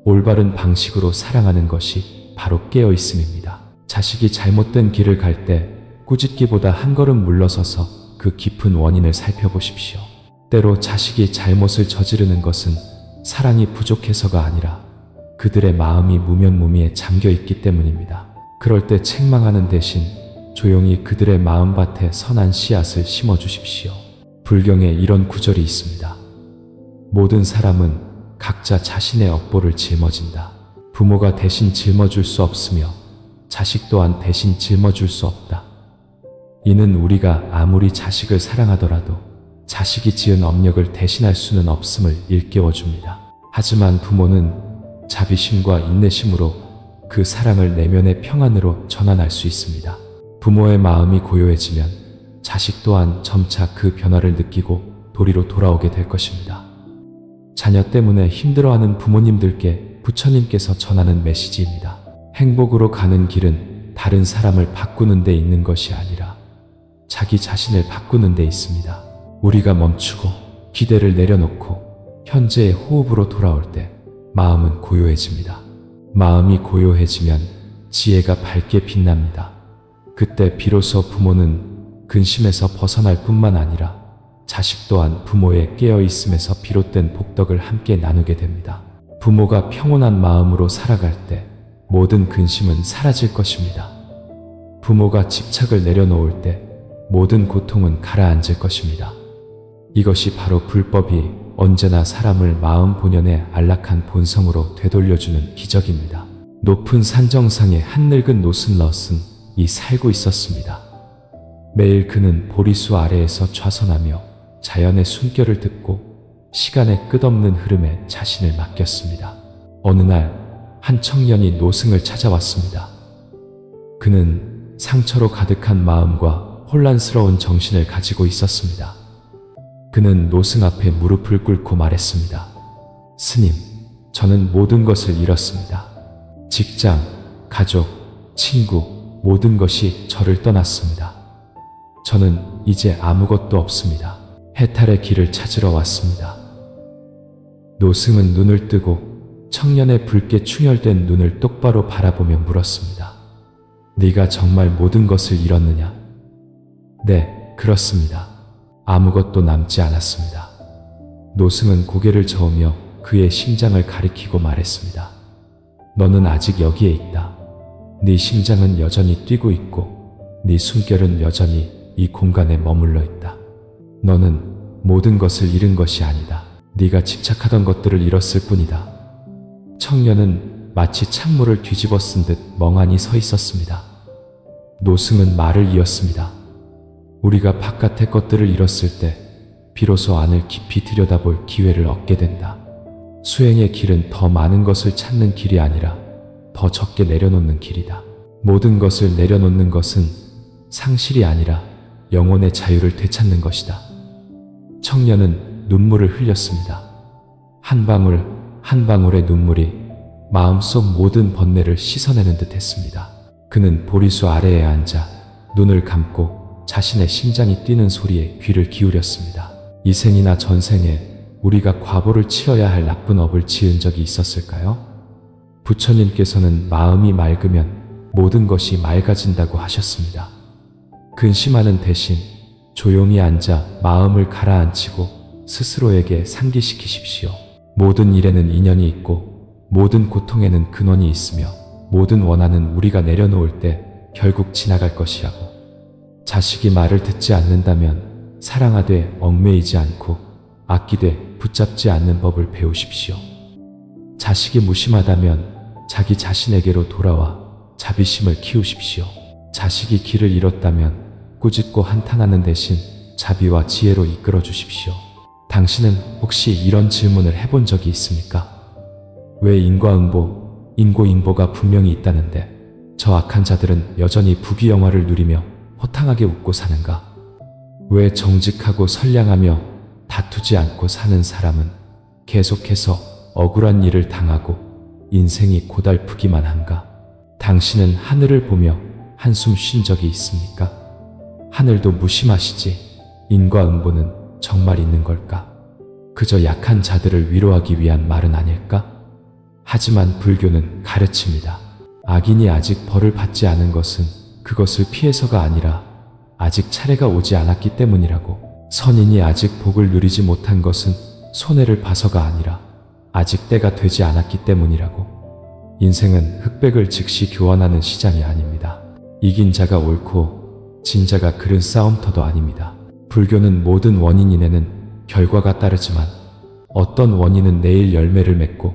올바른 방식으로 사랑하는 것이 바로 깨어있음입니다. 자식이 잘못된 길을 갈 때 꾸짖기보다 한 걸음 물러서서 그 깊은 원인을 살펴보십시오. 때로 자식이 잘못을 저지르는 것은 사랑이 부족해서가 아니라 그들의 마음이 무면무미에 잠겨 있기 때문입니다. 그럴 때 책망하는 대신 조용히 그들의 마음밭에 선한 씨앗을 심어주십시오. 불경에 이런 구절이 있습니다. 모든 사람은 각자 자신의 업보를 짊어진다. 부모가 대신 짊어줄 수 없으며 자식 또한 대신 짊어줄 수 없다. 이는 우리가 아무리 자식을 사랑하더라도 자식이 지은 업력을 대신할 수는 없음을 일깨워줍니다. 하지만 부모는 자비심과 인내심으로 그 사랑을 내면의 평안으로 전환할 수 있습니다. 부모의 마음이 고요해지면 자식 또한 점차 그 변화를 느끼고 도리로 돌아오게 될 것입니다. 자녀 때문에 힘들어하는 부모님들께 부처님께서 전하는 메시지입니다. 행복으로 가는 길은 다른 사람을 바꾸는 데 있는 것이 아니라 자기 자신을 바꾸는 데 있습니다. 우리가 멈추고 기대를 내려놓고 현재의 호흡으로 돌아올 때 마음은 고요해집니다. 마음이 고요해지면 지혜가 밝게 빛납니다. 그때 비로소 부모는 근심에서 벗어날 뿐만 아니라 자식 또한 부모의 깨어있음에서 비롯된 복덕을 함께 나누게 됩니다. 부모가 평온한 마음으로 살아갈 때 모든 근심은 사라질 것입니다. 부모가 집착을 내려놓을 때 모든 고통은 가라앉을 것입니다. 이것이 바로 불법이 언제나 사람을 마음 본연의 안락한 본성으로 되돌려주는 기적입니다. 높은 산 정상에 한 늙은 노슬럿은 살고 있었습니다. 매일 그는 보리수 아래에서 좌선하며 자연의 숨결을 듣고 시간의 끝없는 흐름에 자신을 맡겼습니다. 어느 날 한 청년이 노승을 찾아왔습니다. 그는 상처로 가득한 마음과 혼란스러운 정신을 가지고 있었습니다. 그는 노승 앞에 무릎을 꿇고 말했습니다. 스님, 저는 모든 것을 잃었습니다. 직장, 가족, 친구, 모든 것이 저를 떠났습니다. 저는 이제 아무것도 없습니다. 해탈의 길을 찾으러 왔습니다. 노승은 눈을 뜨고 청년의 붉게 충혈된 눈을 똑바로 바라보며 물었습니다. 네가 정말 모든 것을 잃었느냐? 네, 그렇습니다. 아무것도 남지 않았습니다. 노승은 고개를 저으며 그의 심장을 가리키고 말했습니다. 너는 아직 여기에 있다. 네 심장은 여전히 뛰고 있고 네 숨결은 여전히 이 공간에 머물러 있다. 너는 모든 것을 잃은 것이 아니다. 네가 집착하던 것들을 잃었을 뿐이다. 청년은 마치 찬물을 뒤집어 쓴 듯 멍하니 서 있었습니다. 노승은 말을 이었습니다. 우리가 바깥의 것들을 잃었을 때 비로소 안을 깊이 들여다볼 기회를 얻게 된다. 수행의 길은 더 많은 것을 찾는 길이 아니라 더 적게 내려놓는 길이다. 모든 것을 내려놓는 것은 상실이 아니라 영혼의 자유를 되찾는 것이다. 청년은 눈물을 흘렸습니다. 한 방울 한 방울의 눈물이 마음속 모든 번뇌를 씻어내는 듯 했습니다. 그는 보리수 아래에 앉아 눈을 감고 자신의 심장이 뛰는 소리에 귀를 기울였습니다. 이 생이나 전생에 우리가 과보를 치러야 할 나쁜 업을 지은 적이 있었을까요? 부처님께서는 마음이 맑으면 모든 것이 맑아진다고 하셨습니다. 근심하는 대신 조용히 앉아 마음을 가라앉히고 스스로에게 상기시키십시오. 모든 일에는 인연이 있고 모든 고통에는 근원이 있으며 모든 원한은 우리가 내려놓을 때 결국 지나갈 것이라고. 자식이 말을 듣지 않는다면 사랑하되 얽매이지 않고 아끼되 붙잡지 않는 법을 배우십시오. 자식이 무심하다면 자기 자신에게로 돌아와 자비심을 키우십시오. 자식이 길을 잃었다면 꾸짖고 한탄하는 대신 자비와 지혜로 이끌어 주십시오. 당신은 혹시 이런 질문을 해본 적이 있습니까? 왜 인과응보, 인고잉보가 분명히 있다는데 저 악한 자들은 여전히 부귀영화를 누리며 호탕하게 웃고 사는가? 왜 정직하고 선량하며 다투지 않고 사는 사람은 계속해서 억울한 일을 당하고 인생이 고달프기만 한가? 당신은 하늘을 보며 한숨 쉰 적이 있습니까? 하늘도 무심하시지 인과응보는 정말 있는 걸까? 그저 약한 자들을 위로하기 위한 말은 아닐까? 하지만 불교는 가르칩니다. 악인이 아직 벌을 받지 않은 것은 그것을 피해서가 아니라 아직 차례가 오지 않았기 때문이라고. 선인이 아직 복을 누리지 못한 것은 손해를 봐서가 아니라 아직 때가 되지 않았기 때문이라고. 인생은 흑백을 즉시 교환하는 시장이 아닙니다. 이긴 자가 옳고 진 자가 그른 싸움터도 아닙니다. 불교는 모든 원인이 내는 결과가 따르지만 어떤 원인은 내일 열매를 맺고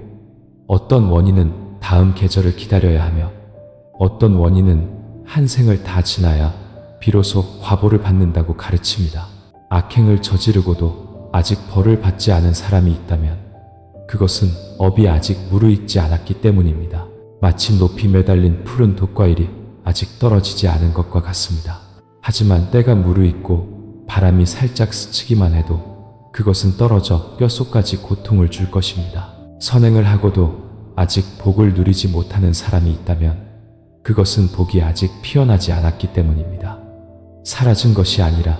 어떤 원인은 다음 계절을 기다려야 하며 어떤 원인은 한 생을 다 지나야 비로소 과보를 받는다고 가르칩니다. 악행을 저지르고도 아직 벌을 받지 않은 사람이 있다면 그것은 업이 아직 무르익지 않았기 때문입니다. 마치 높이 매달린 푸른 독과일이 아직 떨어지지 않은 것과 같습니다. 하지만 때가 무르익고 바람이 살짝 스치기만 해도 그것은 떨어져 뼛속까지 고통을 줄 것입니다. 선행을 하고도 아직 복을 누리지 못하는 사람이 있다면 그것은 복이 아직 피어나지 않았기 때문입니다. 사라진 것이 아니라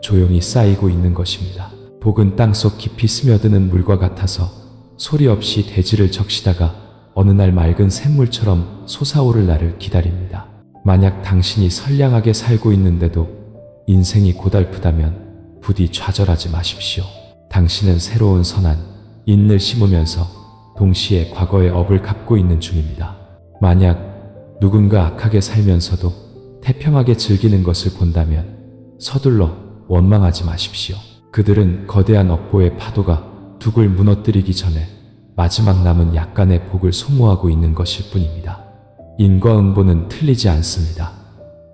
조용히 쌓이고 있는 것입니다. 복은 땅속 깊이 스며드는 물과 같아서 소리 없이 대지를 적시다가 어느 날 맑은 샘물처럼 솟아오를 날을 기다립니다. 만약 당신이 선량하게 살고 있는데도 인생이 고달프다면 부디 좌절하지 마십시오. 당신은 새로운 선한 인을 심으면서 동시에 과거의 업을 갚고 있는 중입니다. 만약 누군가 악하게 살면서도 태평하게 즐기는 것을 본다면 서둘러 원망하지 마십시오. 그들은 거대한 업보의 파도가 둑을 무너뜨리기 전에 마지막 남은 약간의 복을 소모하고 있는 것일 뿐입니다. 인과응보는 틀리지 않습니다.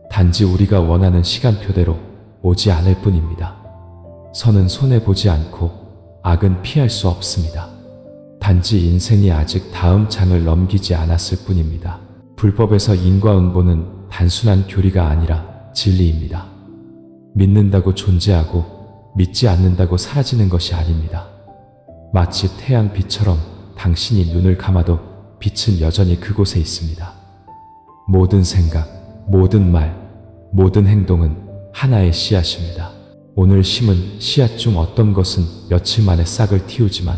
단지 우리가 원하는 시간표대로 오지 않을 뿐입니다. 선은 손해보지 않고 악은 피할 수 없습니다. 단지 인생이 아직 다음 장을 넘기지 않았을 뿐입니다. 불법에서 인과응보는 단순한 교리가 아니라 진리입니다. 믿는다고 존재하고 믿지 않는다고 사라지는 것이 아닙니다. 마치 태양빛처럼 당신이 눈을 감아도 빛은 여전히 그곳에 있습니다. 모든 생각, 모든 말, 모든 행동은 하나의 씨앗입니다. 오늘 심은 씨앗 중 어떤 것은 며칠 만에 싹을 틔우지만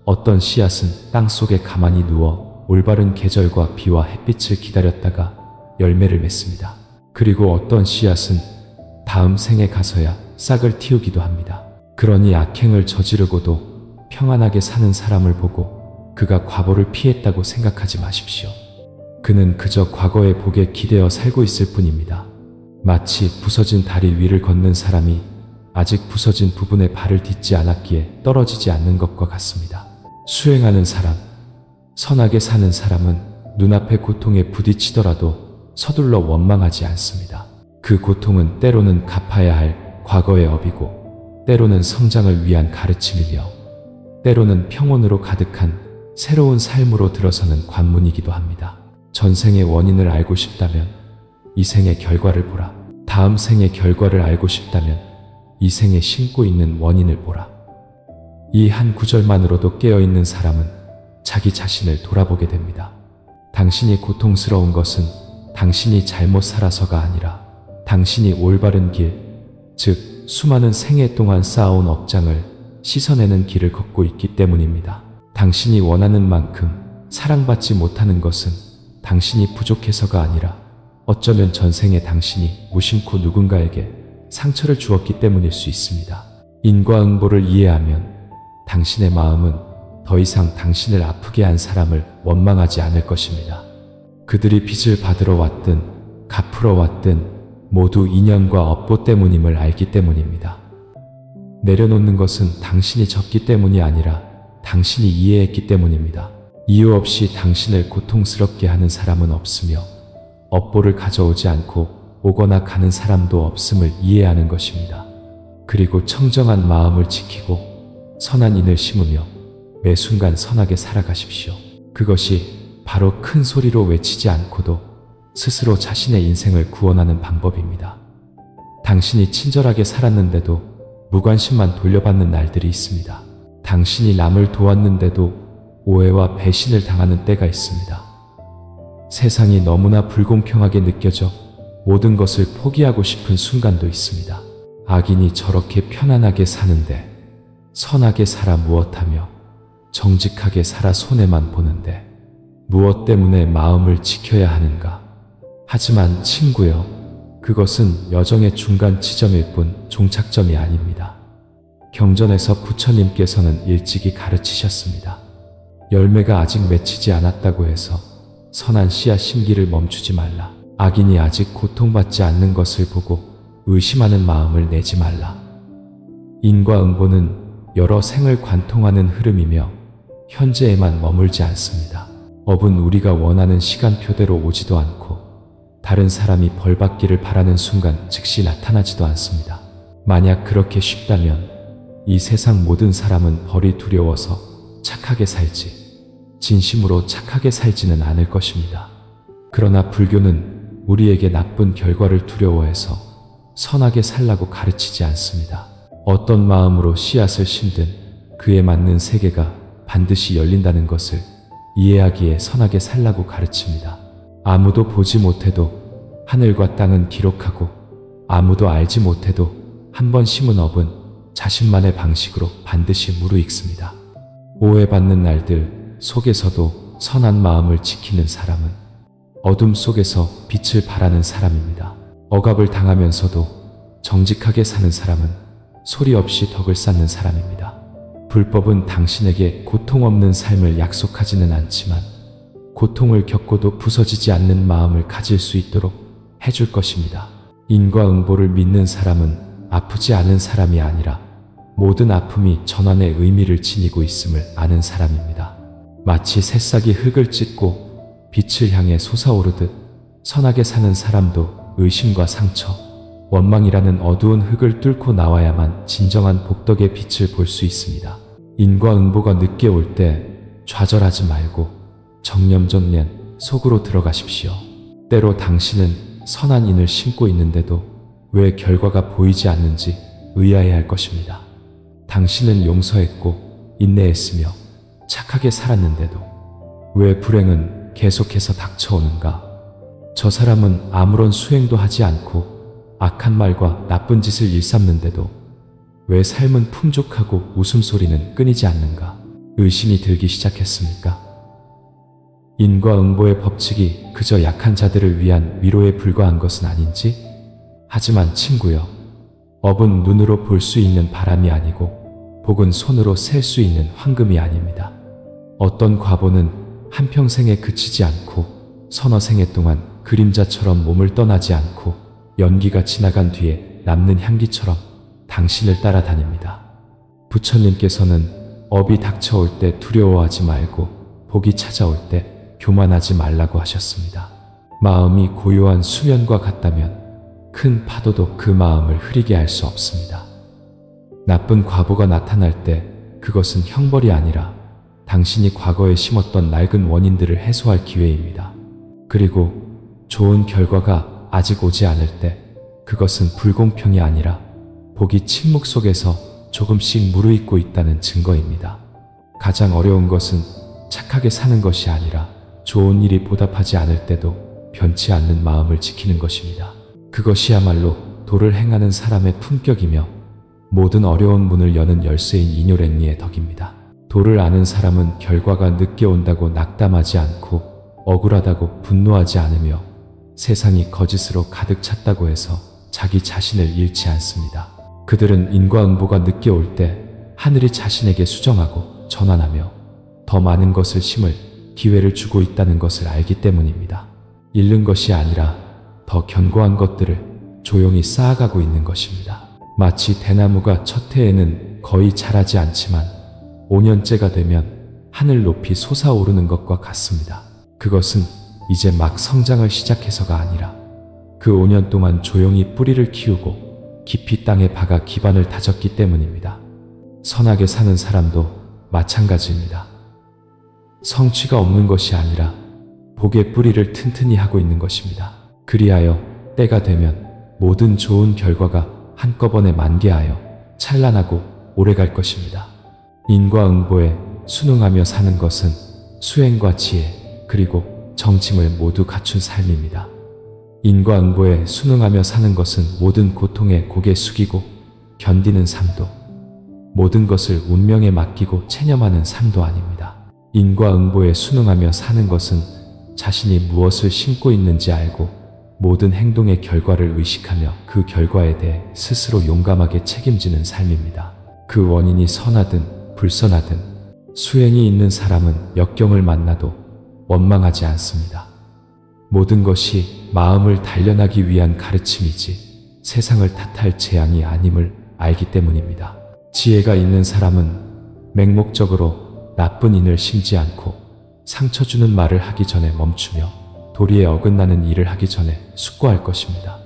어떤 씨앗은 땅속에 가만히 누워 올바른 계절과 비와 햇빛을 기다렸다가 열매를 맺습니다. 그리고 어떤 씨앗은 다음 생에 가서야 싹을 틔우기도 합니다. 그러니 악행을 저지르고도 평안하게 사는 사람을 보고 그가 과보를 피했다고 생각하지 마십시오. 그는 그저 과거의 복에 기대어 살고 있을 뿐입니다. 마치 부서진 다리 위를 걷는 사람이 아직 부서진 부분에 발을 딛지 않았기에 떨어지지 않는 것과 같습니다. 수행하는 사람, 선하게 사는 사람은 눈앞의 고통에 부딪히더라도 서둘러 원망하지 않습니다. 그 고통은 때로는 갚아야 할 과거의 업이고 때로는 성장을 위한 가르침이며 때로는 평온으로 가득한 새로운 삶으로 들어서는 관문이기도 합니다. 전생의 원인을 알고 싶다면 이 생의 결과를 보라. 다음 생의 결과를 알고 싶다면 이 생에 심고 있는 원인을 보라. 이 한 구절만으로도 깨어있는 사람은 자기 자신을 돌아보게 됩니다. 당신이 고통스러운 것은 당신이 잘못 살아서가 아니라 당신이 올바른 길, 즉 수많은 생애 동안 쌓아온 업장을 씻어내는 길을 걷고 있기 때문입니다. 당신이 원하는 만큼 사랑받지 못하는 것은 당신이 부족해서가 아니라 어쩌면 전생에 당신이 무심코 누군가에게 상처를 주었기 때문일 수 있습니다. 인과응보를 이해하면 당신의 마음은 더 이상 당신을 아프게 한 사람을 원망하지 않을 것입니다. 그들이 빚을 받으러 왔든 갚으러 왔든 모두 인연과 업보 때문임을 알기 때문입니다. 내려놓는 것은 당신이 졌기 때문이 아니라 당신이 이해했기 때문입니다. 이유 없이 당신을 고통스럽게 하는 사람은 없으며 업보를 가져오지 않고 오거나 가는 사람도 없음을 이해하는 것입니다. 그리고 청정한 마음을 지키고 선한 인을 심으며 매 순간 선하게 살아가십시오. 그것이 바로 큰 소리로 외치지 않고도 스스로 자신의 인생을 구원하는 방법입니다. 당신이 친절하게 살았는데도 무관심만 돌려받는 날들이 있습니다. 당신이 남을 도왔는데도 오해와 배신을 당하는 때가 있습니다. 세상이 너무나 불공평하게 느껴져 모든 것을 포기하고 싶은 순간도 있습니다. 악인이 저렇게 편안하게 사는데 선하게 살아 무엇하며 정직하게 살아 손해만 보는데 무엇 때문에 마음을 지켜야 하는가? 하지만 친구여, 그것은 여정의 중간 지점일 뿐 종착점이 아닙니다. 경전에서 부처님께서는 일찍이 가르치셨습니다. 열매가 아직 맺히지 않았다고 해서 선한 씨앗 심기를 멈추지 말라. 악인이 아직 고통받지 않는 것을 보고 의심하는 마음을 내지 말라. 인과응보는 여러 생을 관통하는 흐름이며 현재에만 머물지 않습니다. 업은 우리가 원하는 시간표대로 오지도 않고 다른 사람이 벌받기를 바라는 순간 즉시 나타나지도 않습니다. 만약 그렇게 쉽다면 이 세상 모든 사람은 벌이 두려워서 착하게 살지 진심으로 착하게 살지는 않을 것입니다. 그러나 불교는 우리에게 나쁜 결과를 두려워해서 선하게 살라고 가르치지 않습니다. 어떤 마음으로 씨앗을 심든 그에 맞는 세계가 반드시 열린다는 것을 이해하기에 선하게 살라고 가르칩니다. 아무도 보지 못해도 하늘과 땅은 기록하고 아무도 알지 못해도 한 번 심은 업은 자신만의 방식으로 반드시 무르익습니다. 오해받는 날들 속에서도 선한 마음을 지키는 사람은 어둠 속에서 빛을 발하는 사람입니다. 억압을 당하면서도 정직하게 사는 사람은 소리 없이 덕을 쌓는 사람입니다. 불법은 당신에게 고통 없는 삶을 약속하지는 않지만 고통을 겪고도 부서지지 않는 마음을 가질 수 있도록 해줄 것입니다. 인과응보를 믿는 사람은 아프지 않은 사람이 아니라 모든 아픔이 전환의 의미를 지니고 있음을 아는 사람입니다. 마치 새싹이 흙을 찢고 빛을 향해 솟아오르듯 선하게 사는 사람도 의심과 상처, 원망이라는 어두운 흙을 뚫고 나와야만 진정한 복덕의 빛을 볼 수 있습니다. 인과응보가 늦게 올 때 좌절하지 말고 정념전년 속으로 들어가십시오. 때로 당신은 선한 인을 심고 있는데도 왜 결과가 보이지 않는지 의아해할 것입니다. 당신은 용서했고 인내했으며 착하게 살았는데도 왜 불행은 계속해서 닥쳐오는가? 저 사람은 아무런 수행도 하지 않고 악한 말과 나쁜 짓을 일삼는데도 왜 삶은 풍족하고 웃음소리는 끊이지 않는가? 의심이 들기 시작했습니까? 인과응보의 법칙이 그저 약한 자들을 위한 위로에 불과한 것은 아닌지? 하지만 친구여, 업은 눈으로 볼 수 있는 바람이 아니고 복은 손으로 셀 수 있는 황금이 아닙니다. 어떤 과보는 한평생에 그치지 않고 서너 생애 동안 그림자처럼 몸을 떠나지 않고 연기가 지나간 뒤에 남는 향기처럼 당신을 따라다닙니다. 부처님께서는 업이 닥쳐올 때 두려워하지 말고 복이 찾아올 때 교만하지 말라고 하셨습니다. 마음이 고요한 수면과 같다면 큰 파도도 그 마음을 흐리게 할 수 없습니다. 나쁜 과보가 나타날 때 그것은 형벌이 아니라 당신이 과거에 심었던 낡은 원인들을 해소할 기회입니다. 그리고 좋은 결과가 아직 오지 않을 때 그것은 불공평이 아니라 복이 침묵 속에서 조금씩 무르익고 있다는 증거입니다. 가장 어려운 것은 착하게 사는 것이 아니라 좋은 일이 보답하지 않을 때도 변치 않는 마음을 지키는 것입니다. 그것이야말로 도를 행하는 사람의 품격이며 모든 어려운 문을 여는 열쇠인 이뇨랭리의 덕입니다. 도를 아는 사람은 결과가 늦게 온다고 낙담하지 않고 억울하다고 분노하지 않으며 세상이 거짓으로 가득 찼다고 해서 자기 자신을 잃지 않습니다. 그들은 인과응보가 늦게 올 때 하늘이 자신에게 수정하고 전환하며 더 많은 것을 심을 기회를 주고 있다는 것을 알기 때문입니다. 잃는 것이 아니라 더 견고한 것들을 조용히 쌓아가고 있는 것입니다. 마치 대나무가 첫 해에는 거의 자라지 않지만 5년째가 되면 하늘 높이 솟아오르는 것과 같습니다. 그것은 이제 막 성장을 시작해서가 아니라 그 5년 동안 조용히 뿌리를 키우고 깊이 땅에 박아 기반을 다졌기 때문입니다. 선하게 사는 사람도 마찬가지입니다. 성취가 없는 것이 아니라 복의 뿌리를 튼튼히 하고 있는 것입니다. 그리하여 때가 되면 모든 좋은 결과가 한꺼번에 만개하여 찬란하고 오래갈 것입니다. 인과응보에 순응하며 사는 것은 수행과 지혜 그리고 정침을 모두 갖춘 삶입니다. 인과응보에 순응하며 사는 것은 모든 고통에 고개 숙이고 견디는 삶도 모든 것을 운명에 맡기고 체념하는 삶도 아닙니다. 인과응보에 순응하며 사는 것은 자신이 무엇을 심고 있는지 알고 모든 행동의 결과를 의식하며 그 결과에 대해 스스로 용감하게 책임지는 삶입니다. 그 원인이 선하든 불선하든 수행이 있는 사람은 역경을 만나도 원망하지 않습니다. 모든 것이 마음을 단련하기 위한 가르침이지 세상을 탓할 재앙이 아님을 알기 때문입니다. 지혜가 있는 사람은 맹목적으로 나쁜 인을 심지 않고 상처 주는 말을 하기 전에 멈추며 도리에 어긋나는 일을 하기 전에 숙고할 것입니다.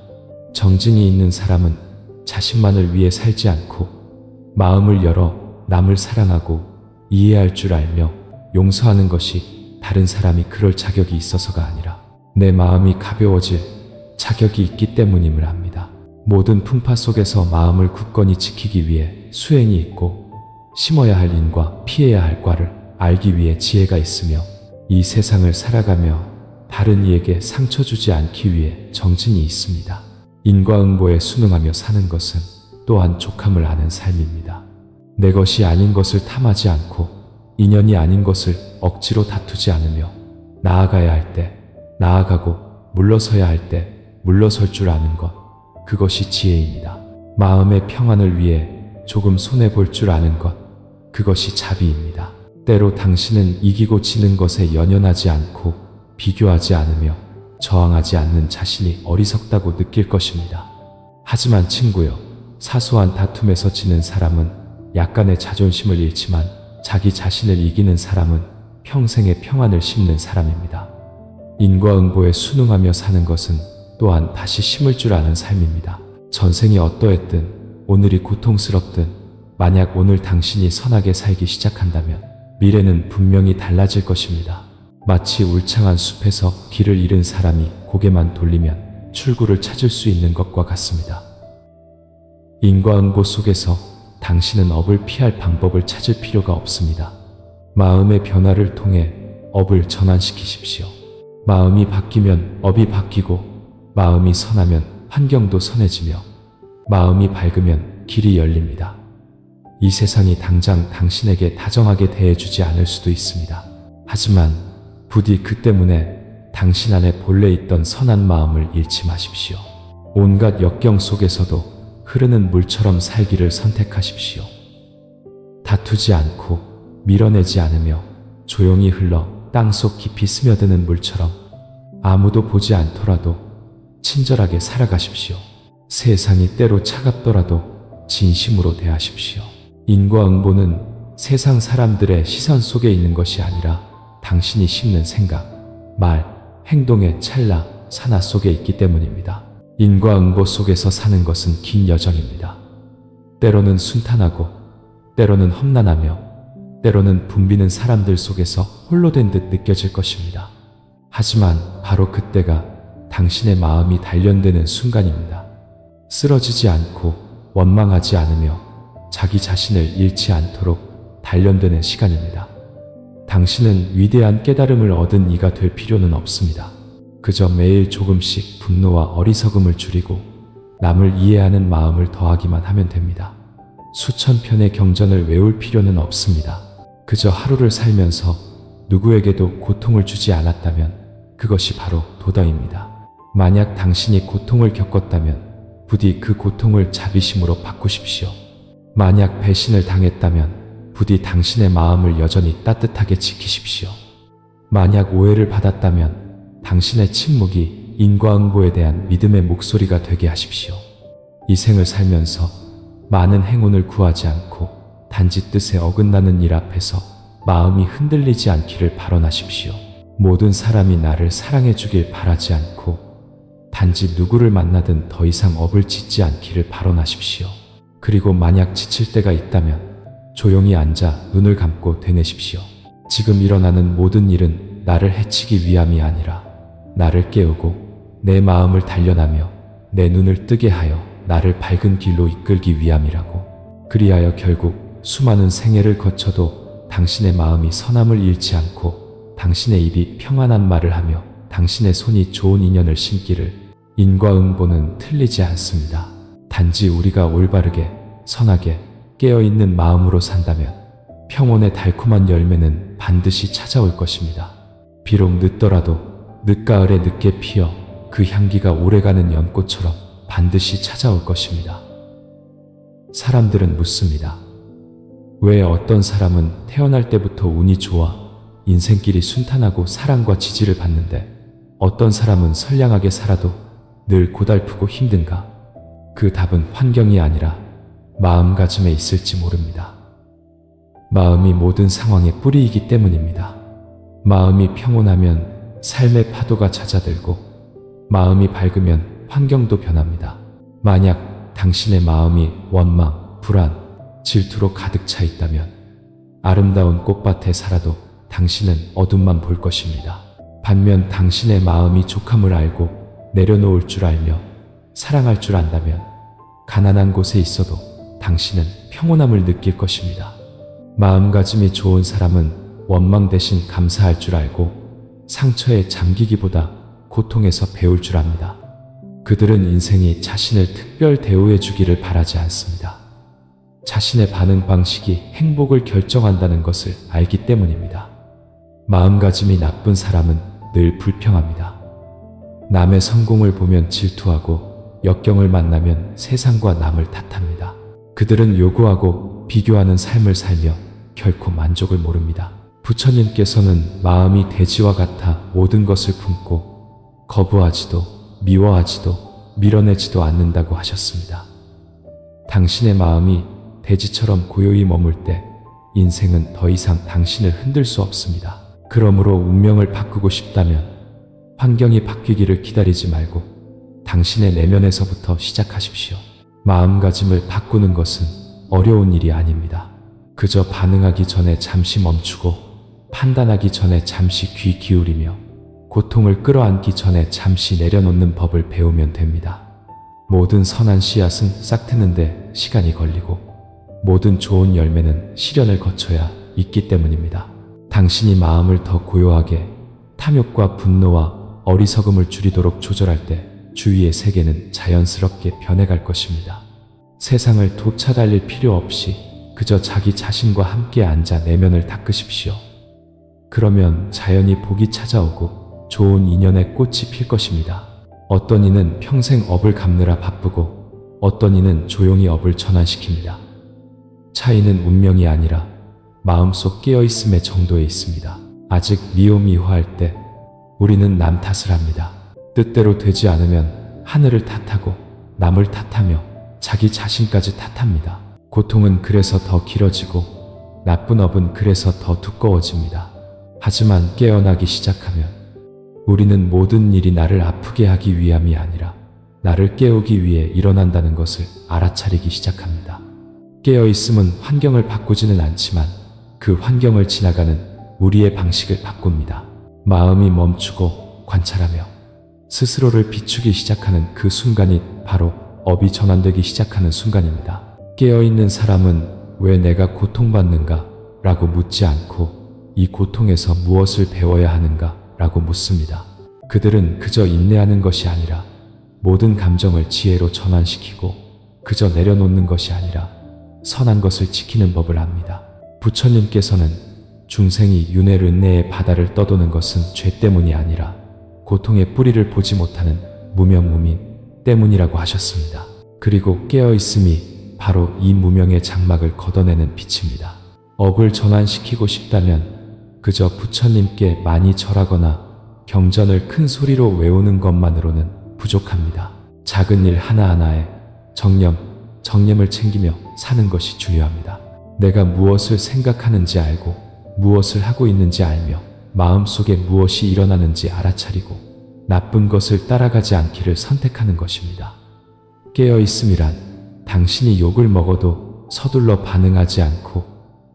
정진이 있는 사람은 자신만을 위해 살지 않고 마음을 열어 남을 사랑하고 이해할 줄 알며 용서하는 것이 다른 사람이 그럴 자격이 있어서가 아니라 내 마음이 가벼워질 자격이 있기 때문임을 압니다. 모든 풍파 속에서 마음을 굳건히 지키기 위해 수행이 있고 심어야 할 인과 피해야 할 과를 알기 위해 지혜가 있으며 이 세상을 살아가며 다른 이에게 상처 주지 않기 위해 정진이 있습니다. 인과응보에 순응하며 사는 것은 또한 족함을 아는 삶입니다. 내 것이 아닌 것을 탐하지 않고 인연이 아닌 것을 억지로 다투지 않으며 나아가야 할 때 나아가고 물러서야 할 때 물러설 줄 아는 것, 그것이 지혜입니다. 마음의 평안을 위해 조금 손해볼 줄 아는 것, 그것이 자비입니다. 때로 당신은 이기고 지는 것에 연연하지 않고 비교하지 않으며 저항하지 않는 자신이 어리석다고 느낄 것입니다. 하지만 친구여, 사소한 다툼에서 지는 사람은 약간의 자존심을 잃지만 자기 자신을 이기는 사람은 평생의 평안을 심는 사람입니다. 인과응보에 순응하며 사는 것은 또한 다시 심을 줄 아는 삶입니다. 전생이 어떠했든 오늘이 고통스럽든 만약 오늘 당신이 선하게 살기 시작한다면 미래는 분명히 달라질 것입니다. 마치 울창한 숲에서 길을 잃은 사람이 고개만 돌리면 출구를 찾을 수 있는 것과 같습니다. 인과응보 속에서 당신은 업을 피할 방법을 찾을 필요가 없습니다. 마음의 변화를 통해 업을 전환시키십시오. 마음이 바뀌면 업이 바뀌고 마음이 선하면 환경도 선해지며 마음이 밝으면 길이 열립니다. 이 세상이 당장 당신에게 다정하게 대해주지 않을 수도 있습니다. 하지만 부디 그 때문에 당신 안에 본래 있던 선한 마음을 잃지 마십시오. 온갖 역경 속에서도 흐르는 물처럼 살기를 선택하십시오. 다투지 않고 밀어내지 않으며 조용히 흘러 땅속 깊이 스며드는 물처럼 아무도 보지 않더라도 친절하게 살아가십시오. 세상이 때로 차갑더라도 진심으로 대하십시오. 인과응보는 세상 사람들의 시선 속에 있는 것이 아니라 당신이 심는 생각, 말, 행동의 찰나, 산화 속에 있기 때문입니다. 인과응보 속에서 사는 것은 긴 여정입니다. 때로는 순탄하고 때로는 험난하며 때로는 붐비는 사람들 속에서 홀로 된 듯 느껴질 것입니다. 하지만 바로 그때가 당신의 마음이 단련되는 순간입니다. 쓰러지지 않고 원망하지 않으며 자기 자신을 잃지 않도록 단련되는 시간입니다. 당신은 위대한 깨달음을 얻은 이가 될 필요는 없습니다. 그저 매일 조금씩 분노와 어리석음을 줄이고 남을 이해하는 마음을 더하기만 하면 됩니다. 수천 편의 경전을 외울 필요는 없습니다. 그저 하루를 살면서 누구에게도 고통을 주지 않았다면 그것이 바로 도덕입니다. 만약 당신이 고통을 겪었다면 부디 그 고통을 자비심으로 바꾸십시오. 만약 배신을 당했다면 부디 당신의 마음을 여전히 따뜻하게 지키십시오. 만약 오해를 받았다면 당신의 침묵이 인과응보에 대한 믿음의 목소리가 되게 하십시오. 이 생을 살면서 많은 행운을 구하지 않고 단지 뜻에 어긋나는 일 앞에서 마음이 흔들리지 않기를 발언하십시오. 모든 사람이 나를 사랑해 주길 바라지 않고 단지 누구를 만나든 더 이상 업을 짓지 않기를 발언하십시오. 그리고 만약 지칠 때가 있다면 조용히 앉아 눈을 감고 되뇌십시오. 지금 일어나는 모든 일은 나를 해치기 위함이 아니라 나를 깨우고 내 마음을 단련하며 내 눈을 뜨게 하여 나를 밝은 길로 이끌기 위함이라고. 그리하여 결국 수많은 생애를 거쳐도 당신의 마음이 선함을 잃지 않고 당신의 입이 평안한 말을 하며 당신의 손이 좋은 인연을 심기를. 인과응보는 틀리지 않습니다. 단지 우리가 올바르게 선하게 깨어있는 마음으로 산다면 평온의 달콤한 열매는 반드시 찾아올 것입니다. 비록 늦더라도 늦가을에 늦게 피어 그 향기가 오래가는 연꽃처럼 반드시 찾아올 것입니다. 사람들은 묻습니다. 왜 어떤 사람은 태어날 때부터 운이 좋아 인생길이 순탄하고 사랑과 지지를 받는데 어떤 사람은 선량하게 살아도 늘 고달프고 힘든가? 그 답은 환경이 아니라 마음가짐에 있을지 모릅니다. 마음이 모든 상황의 뿌리이기 때문입니다. 마음이 평온하면 삶의 파도가 잦아들고 마음이 밝으면 환경도 변합니다. 만약 당신의 마음이 원망, 불안, 질투로 가득 차 있다면 아름다운 꽃밭에 살아도 당신은 어둠만 볼 것입니다. 반면 당신의 마음이 족함을 알고 내려놓을 줄 알며 사랑할 줄 안다면 가난한 곳에 있어도 당신은 평온함을 느낄 것입니다. 마음가짐이 좋은 사람은 원망 대신 감사할 줄 알고 상처에 잠기기보다 고통에서 배울 줄 압니다. 그들은 인생이 자신을 특별 대우해 주기를 바라지 않습니다. 자신의 반응 방식이 행복을 결정한다는 것을 알기 때문입니다. 마음가짐이 나쁜 사람은 늘 불평합니다. 남의 성공을 보면 질투하고 역경을 만나면 세상과 남을 탓합니다. 그들은 요구하고 비교하는 삶을 살며 결코 만족을 모릅니다. 부처님께서는 마음이 돼지와 같아 모든 것을 품고 거부하지도 미워하지도 밀어내지도 않는다고 하셨습니다. 당신의 마음이 돼지처럼 고요히 머물 때 인생은 더 이상 당신을 흔들 수 없습니다. 그러므로 운명을 바꾸고 싶다면 환경이 바뀌기를 기다리지 말고 당신의 내면에서부터 시작하십시오. 마음가짐을 바꾸는 것은 어려운 일이 아닙니다. 그저 반응하기 전에 잠시 멈추고 판단하기 전에 잠시 귀 기울이며 고통을 끌어안기 전에 잠시 내려놓는 법을 배우면 됩니다. 모든 선한 씨앗은 싹트는데 시간이 걸리고 모든 좋은 열매는 시련을 거쳐야 있기 때문입니다. 당신이 마음을 더 고요하게 탐욕과 분노와 어리석음을 줄이도록 조절할 때 주위의 세계는 자연스럽게 변해갈 것입니다. 세상을 도차달릴 필요 없이 그저 자기 자신과 함께 앉아 내면을 닦으십시오. 그러면 자연히 복이 찾아오고 좋은 인연의 꽃이 필 것입니다. 어떤 이는 평생 업을 갚느라 바쁘고 어떤 이는 조용히 업을 전환시킵니다. 차이는 운명이 아니라 마음속 깨어있음의 정도에 있습니다. 아직 미오미호할 때 우리는 남 탓을 합니다. 뜻대로 되지 않으면 하늘을 탓하고 남을 탓하며 자기 자신까지 탓합니다. 고통은 그래서 더 길어지고 나쁜 업은 그래서 더 두꺼워집니다. 하지만 깨어나기 시작하면 우리는 모든 일이 나를 아프게 하기 위함이 아니라 나를 깨우기 위해 일어난다는 것을 알아차리기 시작합니다. 깨어있음은 환경을 바꾸지는 않지만 그 환경을 지나가는 우리의 방식을 바꿉니다. 마음이 멈추고 관찰하며 스스로를 비추기 시작하는 그 순간이 바로 업이 전환되기 시작하는 순간입니다. 깨어있는 사람은 왜 내가 고통받는가? 라고 묻지 않고 이 고통에서 무엇을 배워야 하는가? 라고 묻습니다. 그들은 그저 인내하는 것이 아니라 모든 감정을 지혜로 전환시키고 그저 내려놓는 것이 아니라 선한 것을 지키는 법을 압니다. 부처님께서는 중생이 윤회른내의 바다를 떠도는 것은 죄 때문이 아니라 고통의 뿌리를 보지 못하는 무명무민 때문이라고 하셨습니다. 그리고 깨어있음이 바로 이 무명의 장막을 걷어내는 빛입니다. 업을 전환시키고 싶다면 그저 부처님께 많이 절하거나 경전을 큰 소리로 외우는 것만으로는 부족합니다. 작은 일 하나하나에 정념을 챙기며 사는 것이 중요합니다. 내가 무엇을 생각하는지 알고 무엇을 하고 있는지 알며 마음속에 무엇이 일어나는지 알아차리고 나쁜 것을 따라가지 않기를 선택하는 것입니다. 깨어있음이란 당신이 욕을 먹어도 서둘러 반응하지 않고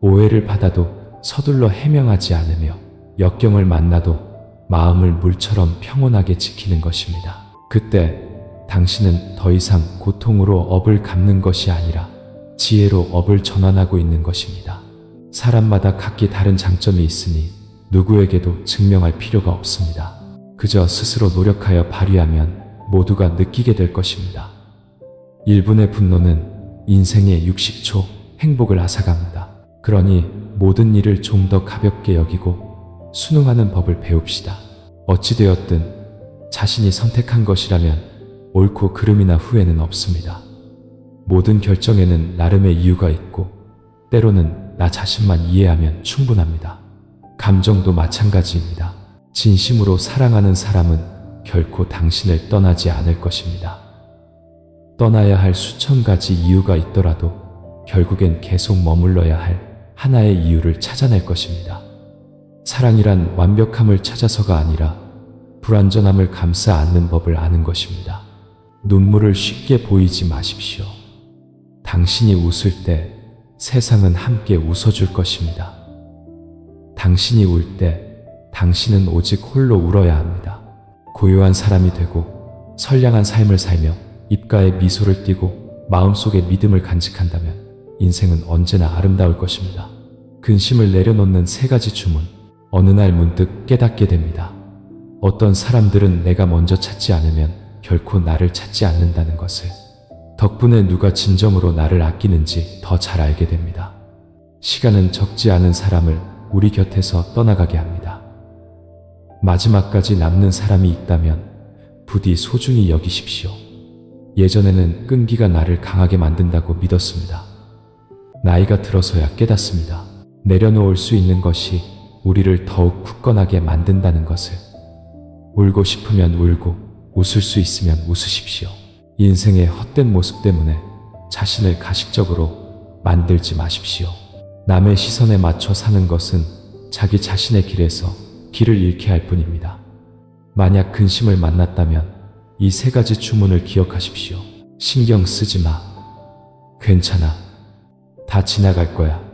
오해를 받아도 서둘러 해명하지 않으며 역경을 만나도 마음을 물처럼 평온하게 지키는 것입니다. 그때 당신은 더 이상 고통으로 업을 갚는 것이 아니라 지혜로 업을 전환하고 있는 것입니다. 사람마다 각기 다른 장점이 있으니 누구에게도 증명할 필요가 없습니다. 그저 스스로 노력하여 발휘하면 모두가 느끼게 될 것입니다. 1분의 분노는 인생의 60초 행복을 앗아갑니다. 그러니 모든 일을 좀 더 가볍게 여기고 순응하는 법을 배웁시다. 어찌되었든 자신이 선택한 것이라면 옳고 그름이나 후회는 없습니다. 모든 결정에는 나름의 이유가 있고 때로는 나 자신만 이해하면 충분합니다. 감정도 마찬가지입니다. 진심으로 사랑하는 사람은 결코 당신을 떠나지 않을 것입니다. 떠나야 할 수천 가지 이유가 있더라도 결국엔 계속 머물러야 할 하나의 이유를 찾아낼 것입니다. 사랑이란 완벽함을 찾아서가 아니라 불완전함을 감싸 안는 법을 아는 것입니다. 눈물을 쉽게 보이지 마십시오. 당신이 웃을 때 세상은 함께 웃어줄 것입니다. 당신이 울 때 당신은 오직 홀로 울어야 합니다. 고요한 사람이 되고 선량한 삶을 살며 입가에 미소를 띠고 마음속에 믿음을 간직한다면 인생은 언제나 아름다울 것입니다. 근심을 내려놓는 3가지 주문. 어느 날 문득 깨닫게 됩니다. 어떤 사람들은 내가 먼저 찾지 않으면 결코 나를 찾지 않는다는 것을. 덕분에 누가 진정으로 나를 아끼는지 더 잘 알게 됩니다. 시간은 적지 않은 사람을 우리 곁에서 떠나가게 합니다. 마지막까지 남는 사람이 있다면 부디 소중히 여기십시오. 예전에는 끈기가 나를 강하게 만든다고 믿었습니다. 나이가 들어서야 깨닫습니다. 내려놓을 수 있는 것이 우리를 더욱 굳건하게 만든다는 것을. 울고 싶으면 울고 웃을 수 있으면 웃으십시오. 인생의 헛된 모습 때문에 자신을 가식적으로 만들지 마십시오. 남의 시선에 맞춰 사는 것은 자기 자신의 길에서 길을 잃게 할 뿐입니다. 만약 근심을 만났다면 이 3가지 주문을 기억하십시오. 신경 쓰지 마. 괜찮아. 다 지나갈 거야.